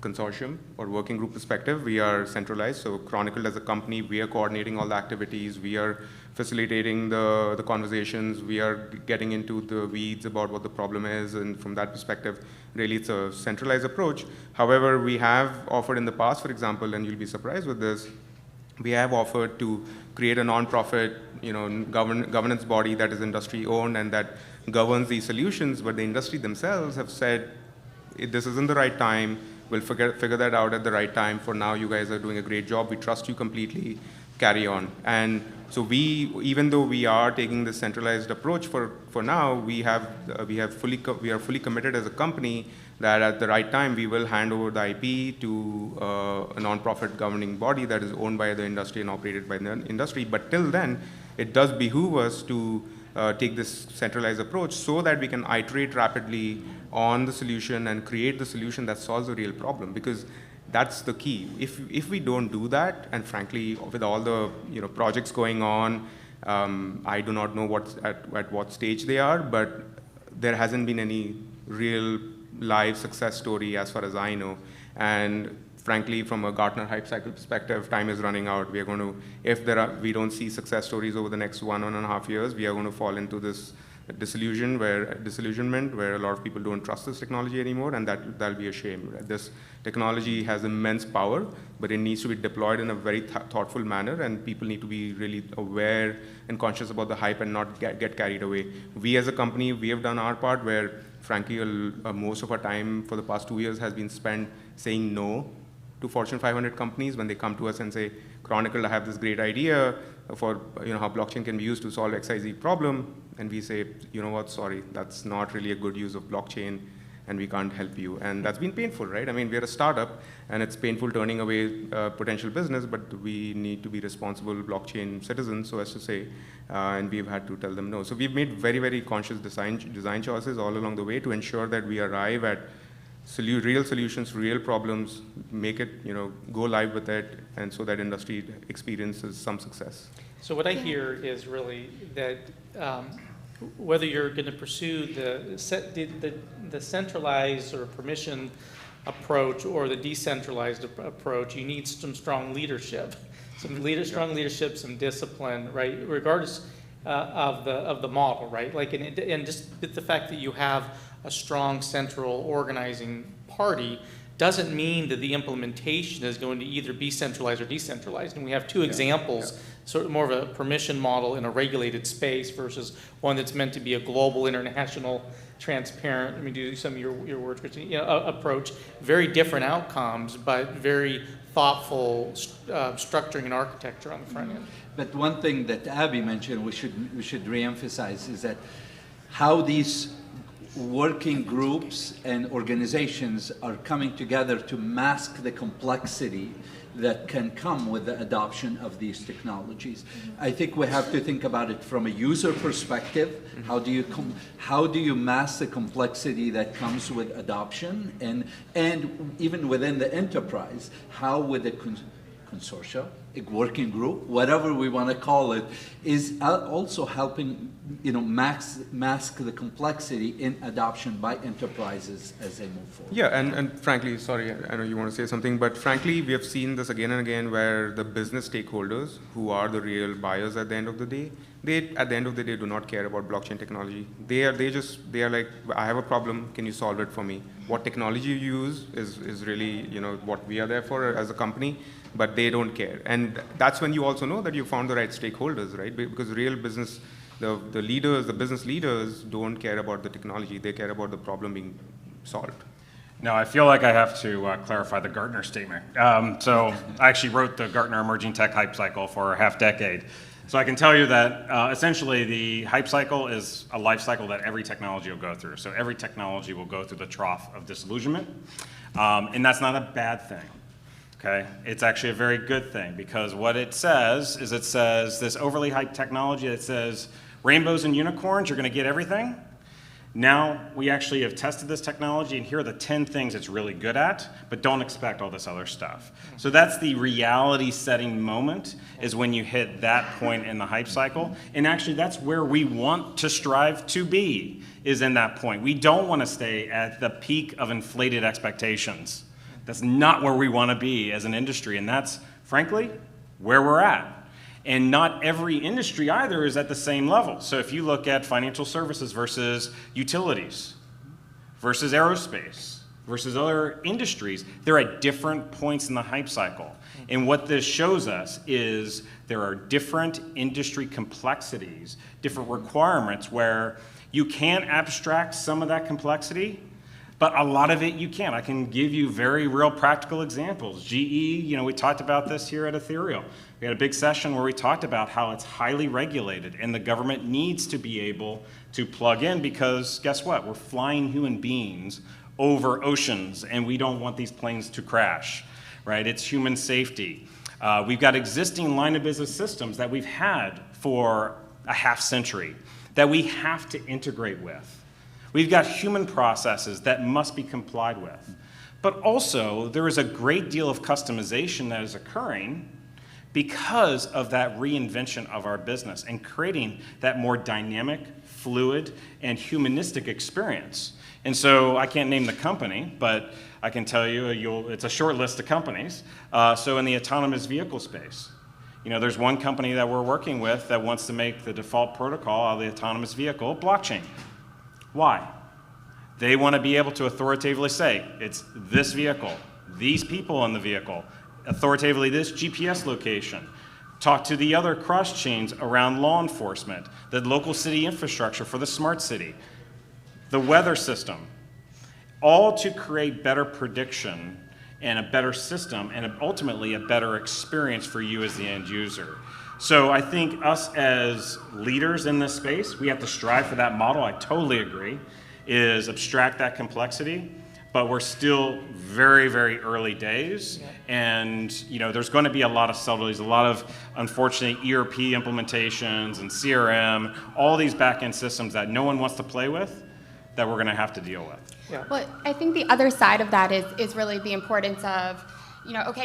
[SPEAKER 2] consortium or working group perspective, we are centralized. So Chronicled as a company, we are coordinating all the activities, we are facilitating the conversations, we are getting into the weeds about what the problem is, and from that perspective, really it's a centralized approach. However, we have offered in the past, for example, and you'll be surprised with this, we have offered to create a non-profit, governance body that is industry-owned and that governs these solutions, but the industry themselves have said, this isn't the right time, we'll figure that out at the right time. For now, you guys are doing a great job. We trust you completely. Carry on. And so even though we are taking this centralized approach for now, we are fully committed as a company that at the right time we will hand over the IP to a non-profit governing body that is owned by the industry and operated by the industry. But till then, it does behoove us to take this centralized approach so that we can iterate rapidly on the solution and create the solution that solves the real problem, because that's the key. If we don't do that, and frankly, with all the projects going on, I do not know at what stage they are, but there hasn't been any real live success story as far as I know. And frankly, from a Gartner hype cycle perspective, time is running out. We are going to, if we don't see success stories over the next 1.5 years, we are going to fall into this disillusionment where a lot of people don't trust this technology anymore, and that'll be a shame. This technology has immense power, but it needs to be deployed in a very thoughtful manner, and people need to be really aware and conscious about the hype and not get carried away. We as a company, we have done our part where, frankly, most of our time for the past 2 years has been spent saying no to Fortune 500 companies when they come to us and say, Chronicle, I have this great idea for how blockchain can be used to solve XYZ problem. And we say, you know what, sorry, that's not really a good use of blockchain, and we can't help you. And that's been painful, right? I mean, we're a startup, and it's painful turning away potential business, but we need to be responsible blockchain citizens, so as to say, and we've had to tell them no. So we've made very, very conscious design choices all along the way to ensure that we arrive at real solutions, real problems, make it, go live with it, and so that industry experiences some success.
[SPEAKER 1] So what I hear is really that whether you're going to pursue the centralized or permission approach or the decentralized approach, you need some strong leadership. strong leadership, some discipline, right? Regardless of the model, right? Like, and just the fact that you have a strong central organizing party doesn't mean that the implementation is going to either be centralized or decentralized. And we have two examples, sort of more of a permission model in a regulated space versus one that's meant to be a global, international, transparent, let me do some of your words, Christina, approach. Very different outcomes, but very thoughtful structuring and architecture on the front end.
[SPEAKER 5] But one thing that Abby mentioned, we should reemphasize, is that how these working groups and organizations are coming together to mask the complexity that can come with the adoption of these technologies. I think we have to think about it from a user perspective. How do you mask the complexity that comes with adoption, and even within the enterprise, how would the consortia, a working group, whatever we want to call it, is also helping, mask the complexity in adoption by enterprises as they move forward.
[SPEAKER 2] Yeah, and frankly, sorry, I know you want to say something, but frankly, we have seen this again and again where the business stakeholders, who are the real buyers at the end of the day, they, at the end of the day, do not care about blockchain technology. They are like, I have a problem, can you solve it for me? What technology you use is really, what we are there for as a company, but they don't care. And that's when you also know that you found the right stakeholders, right? Because real business, the leaders, the business leaders don't care about the technology, they care about the problem being solved.
[SPEAKER 4] Now, I feel like I have to clarify the Gartner statement. So I actually wrote the Gartner Emerging Tech Hype Cycle for a half decade. So I can tell you that essentially the hype cycle is a life cycle that every technology will go through. So every technology will go through the trough of disillusionment. And that's not a bad thing. Okay? It's actually a very good thing, because what it says is this overly hyped technology that says rainbows and unicorns, you're going to get everything. Now we actually have tested this technology, and here are the 10 things it's really good at, but don't expect all this other stuff. So that's the reality setting moment, is when you hit that point in the hype cycle. And actually that's where we want to strive to be, is in that point. We don't want to stay at the peak of inflated expectations. That's not where we want to be as an industry, and that's, frankly, where we're at. And not every industry either is at the same level. So if you look at financial services versus utilities, versus aerospace, versus other industries, they're at different points in the hype cycle. And what this shows us is there are different industry complexities, different requirements where you can abstract some of that complexity, but a lot of it you can't. I can give you very real practical examples. GE, we talked about this here at Ethereal. We had a big session where we talked about how it's highly regulated and the government needs to be able to plug in, because guess what? We're flying human beings over oceans and we don't want these planes to crash, right? It's human safety. We've got existing line of business systems that we've had for a half century that we have to integrate with. We've got human processes that must be complied with. But also, there is a great deal of customization that is occurring because of that reinvention of our business and creating that more dynamic, fluid, and humanistic experience. And so I can't name the company, but I can tell you it's a short list of companies. So in the autonomous vehicle space, there's one company that we're working with that wants to make the default protocol of the autonomous vehicle blockchain. Why? They want to be able to authoritatively say, it's this vehicle, these people in the vehicle, authoritatively this GPS location, talk to the other cross chains around law enforcement, the local city infrastructure for the smart city, the weather system, all to create better prediction and a better system and ultimately a better experience for you as the end user. So I think us as leaders in this space, we have to strive for that model. I totally agree, is abstract that complexity, but we're still very, very early days. Yeah. And there's going to be a lot of subtleties, a lot of, unfortunately, ERP implementations and CRM, all these back-end systems that no one wants to play with, that we're going to have to deal with.
[SPEAKER 1] Yeah.
[SPEAKER 3] Well, I think the other side of that is really the importance of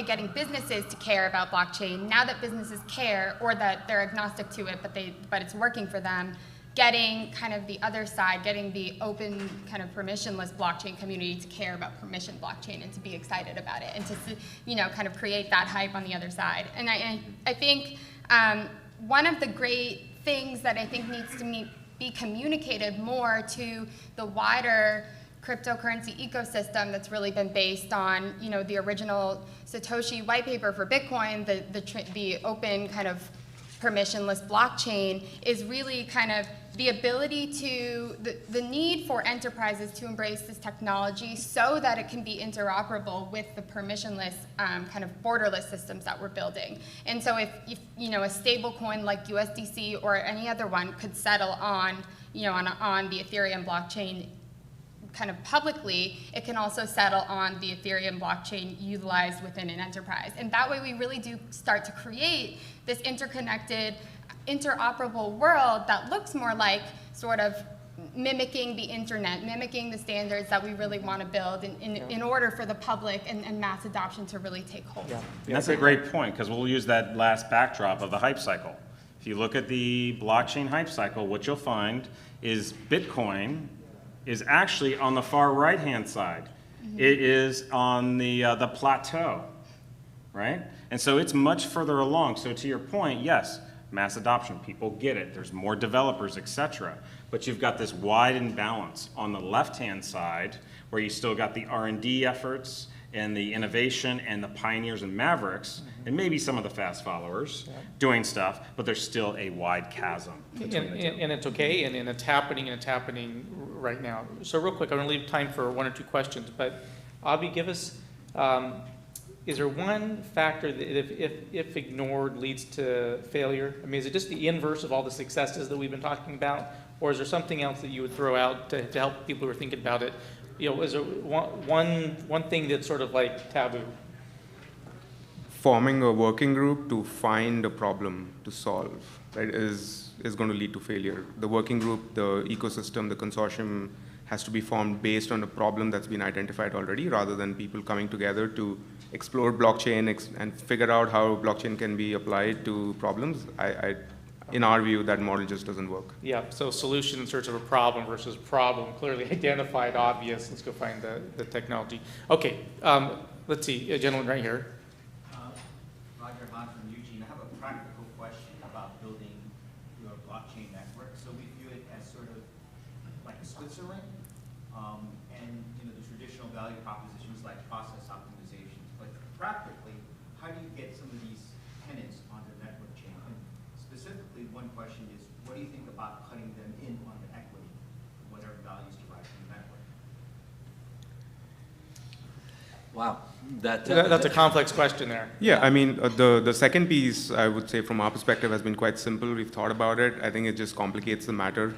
[SPEAKER 3] getting businesses to care about blockchain. Now that businesses care, or that they're agnostic to it, but it's working for them, getting kind of the other side, getting the open kind of permissionless blockchain community to care about permission blockchain and to be excited about it and to, you know, kind of create that hype on the other side. And I think one of the great things that I think needs to be communicated more to the wider cryptocurrency ecosystem that's really been based on, you know, the original Satoshi white paper for Bitcoin, the open kind of permissionless blockchain, is really kind of the ability to, the need for enterprises to embrace this technology so that it can be interoperable with the permissionless kind of borderless systems that we're building. And so if you know, a stable coin like USDC or any other one could settle on, you know, on the Ethereum blockchain kind of publicly, it can also settle on the Ethereum blockchain utilized within an enterprise. And that way we really do start to create this interconnected, interoperable world that looks more like sort of mimicking the internet, mimicking the standards that we really want to build in order for the public and mass adoption to really take hold.
[SPEAKER 1] Yeah.
[SPEAKER 4] And that's a great point, because we'll use that last backdrop of the hype cycle. If you look at the blockchain hype cycle, what you'll find is Bitcoin is actually on the far right-hand side. Mm-hmm. It is on the plateau, right? And so it's much further along. So to your point, yes, mass adoption, people get it. There's more developers, et cetera. But you've got this wide imbalance on the left-hand side where you still got the R&D efforts and the innovation and the pioneers and mavericks, and maybe some of the fast followers doing stuff, but there's still a wide chasm.
[SPEAKER 1] And it's okay, and it's happening right now. So real quick, I'm gonna leave time for one or two questions, but Abhi, give us, is there one factor that if ignored leads to failure? I mean, is it just the inverse of all the successes that we've been talking about? Or is there something else that you would throw out to help people who are thinking about it? You know, is there one thing that's sort of like taboo?
[SPEAKER 2] Forming a working group to find a problem to solve, right, is going to lead to failure. The working group, the ecosystem, the consortium has to be formed based on a problem that's been identified already, rather than people coming together to explore blockchain and figure out how blockchain can be applied to problems. In our view, that model just doesn't work.
[SPEAKER 1] Yeah, so solution in search of a problem versus problem, clearly identified, obvious. Let's go find the technology. Okay, let's see, a gentleman right here.
[SPEAKER 6] Roger Hahn from Eugene. I have a practical question about building your blockchain network. So we view it as sort of like a Switzerland, and you know the traditional value propositions like process optimization. But practically, how do you get some of these tenants on the network chain? And specifically, one question is, what do you think about cutting them in on the equity, whatever values derived from the network?
[SPEAKER 5] Wow.
[SPEAKER 1] That's a complex question there.
[SPEAKER 2] Yeah, I mean, the second piece, I would say, from our perspective, has been quite simple. We've thought about it. I think it just complicates the matter.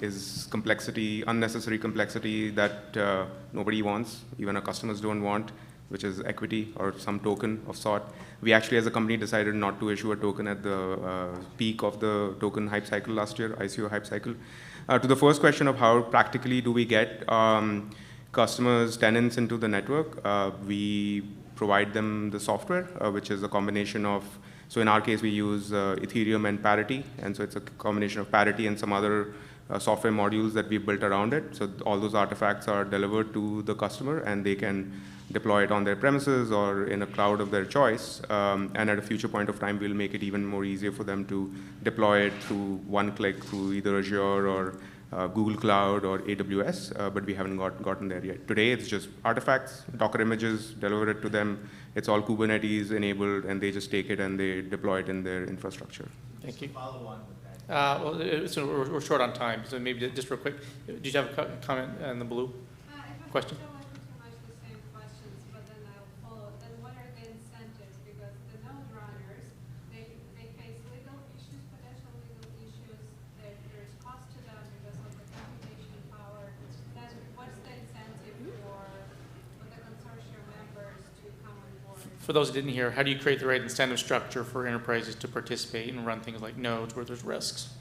[SPEAKER 2] Is complexity, unnecessary complexity that nobody wants, even our customers don't want, which is equity or some token of sort. We actually, as a company, decided not to issue a token at the peak of the token hype cycle last year, ICO hype cycle. To the first question of how practically do we get customers, tenants into the network, we provide them the software, which is a combination of, so in our case, we use Ethereum and Parity, and so it's a combination of Parity and some other software modules that we built around it. So all those artifacts are delivered to the customer, and they can deploy it on their premises or in a cloud of their choice. And at a future point of time, we'll make it even more easier for them to deploy it through one click through either Azure or Google Cloud or AWS, but we haven't gotten there yet. Today, it's just artifacts, Docker images, deliver it to them. It's all Kubernetes enabled, and they just take it and they deploy it in their infrastructure.
[SPEAKER 1] Thank you.
[SPEAKER 6] Follow on with that.
[SPEAKER 1] Well, so we're short on time, so maybe just real quick. Did you have a comment on the blue question? For those who didn't hear, how do you create the right incentive structure for enterprises to participate and run things like nodes where there's risks?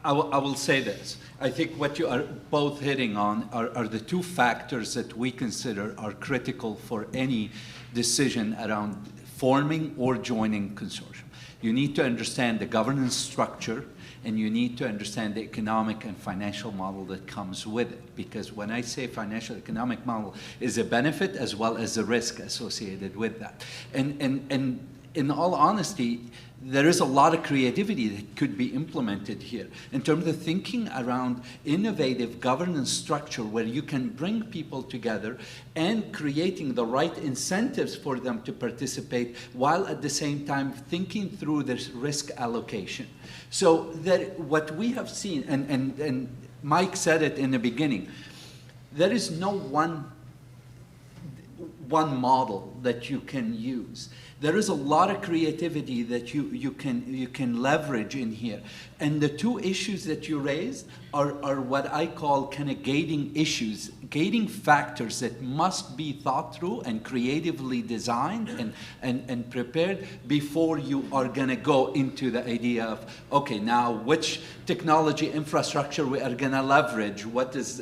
[SPEAKER 5] I will say this. I think what you are both hitting on are the two factors that we consider are critical for any decision around forming or joining consortium. You need to understand the governance structure and you need to understand the economic and financial model that comes with it. Because when I say financial economic model, is a benefit as well as a risk associated with that. And in all honesty, there is a lot of creativity that could be implemented here in terms of thinking around innovative governance structure where you can bring people together and creating the right incentives for them to participate while at the same time thinking through this risk allocation. So that what we have seen, and Mike said it in the beginning, there is no one model that you can use. There is a lot of creativity that you can leverage in here. And the two issues that you raised are what I call kind of gating issues, gating factors that must be thought through and creatively designed and prepared before you are going to go into the idea of, okay, now which technology infrastructure we are going to leverage, what does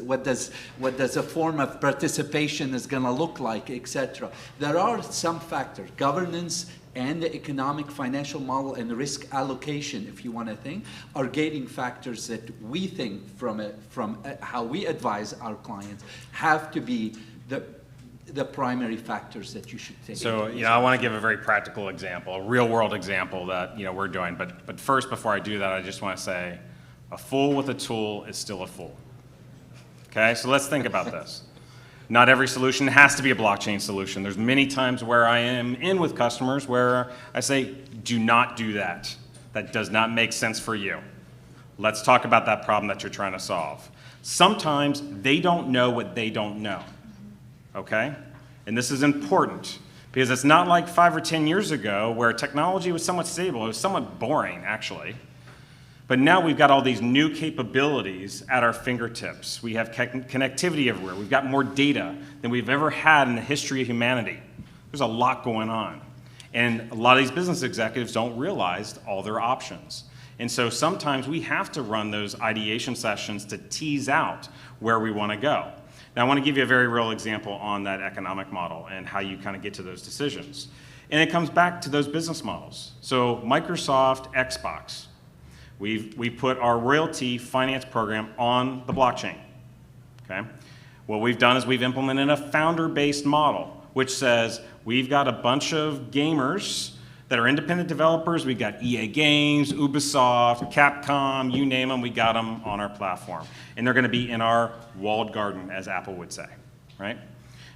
[SPEAKER 5] a form of participation is going to look like, etc. There are some factors, governance and the economic financial model and risk allocation, if you want to think, are gating factors that we think from how we advise our clients have to be the primary factors that you should take.
[SPEAKER 4] So, I want to give a very practical example, a real world example that, we're doing. But first, before I do that, I just want to say, a fool with a tool is still a fool. Okay, so let's think about this. Not every solution has to be a blockchain solution. There's many times where I am in with customers where I say, do not do that. That does not make sense for you. Let's talk about that problem that you're trying to solve. Sometimes they don't know what they don't know, okay? And this is important because it's not like 5 or 10 years ago where technology was somewhat stable. It was somewhat boring, actually. But now we've got all these new capabilities at our fingertips. We have connectivity everywhere. We've got more data than we've ever had in the history of humanity. There's a lot going on. And a lot of these business executives don't realize all their options. And so sometimes we have to run those ideation sessions to tease out where we want to go. Now I want to give you a very real example on that economic model and how you kind of get to those decisions. And it comes back to those business models. So Microsoft, Xbox. We put our royalty finance program on the blockchain, okay? What we've done is we've implemented a founder-based model, which says we've got a bunch of gamers that are independent developers. We've got EA Games, Ubisoft, Capcom, you name them, we got them on our platform. And they're gonna be in our walled garden, as Apple would say, right?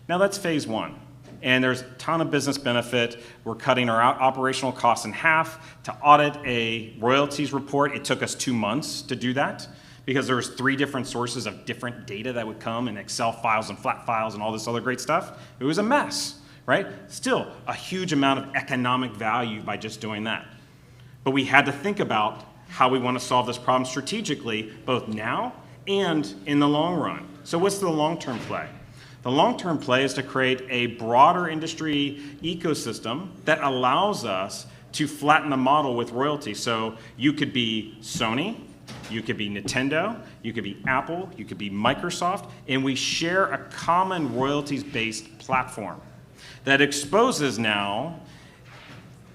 [SPEAKER 4] Now that's phase one. And there's a ton of business benefit. We're cutting our operational costs in half. To audit a royalties report, it took us 2 months to do that because there was 3 different sources of different data that would come in Excel files and flat files and all this other great stuff. It was a mess, right? Still a huge amount of economic value by just doing that. But we had to think about how we want to solve this problem strategically, both now and in the long run. So what's the long-term play? The long-term play is to create a broader industry ecosystem that allows us to flatten the model with royalty. So you could be Sony, you could be Nintendo, you could be Apple, you could be Microsoft, and we share a common royalties-based platform that exposes now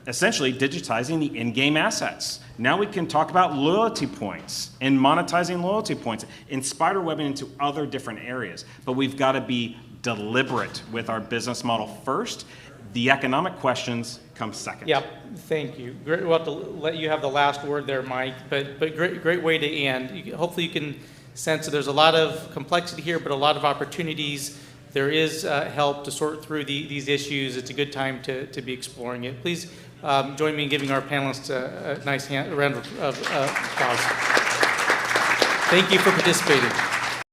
[SPEAKER 4] essentially digitizing the in-game assets. Now we can talk about loyalty points and monetizing loyalty points and spiderwebbing into other different areas. But we've got to be deliberate with our business model first. The economic questions come second.
[SPEAKER 1] Yep, thank you. Great, we'll have to let you have the last word there, Mike, but great way to end. Hopefully you can sense that there's a lot of complexity here, but a lot of opportunities. There is help to sort through these issues. It's a good time to be exploring it. Please join me in giving our panelists a nice round of applause. Thank you for participating.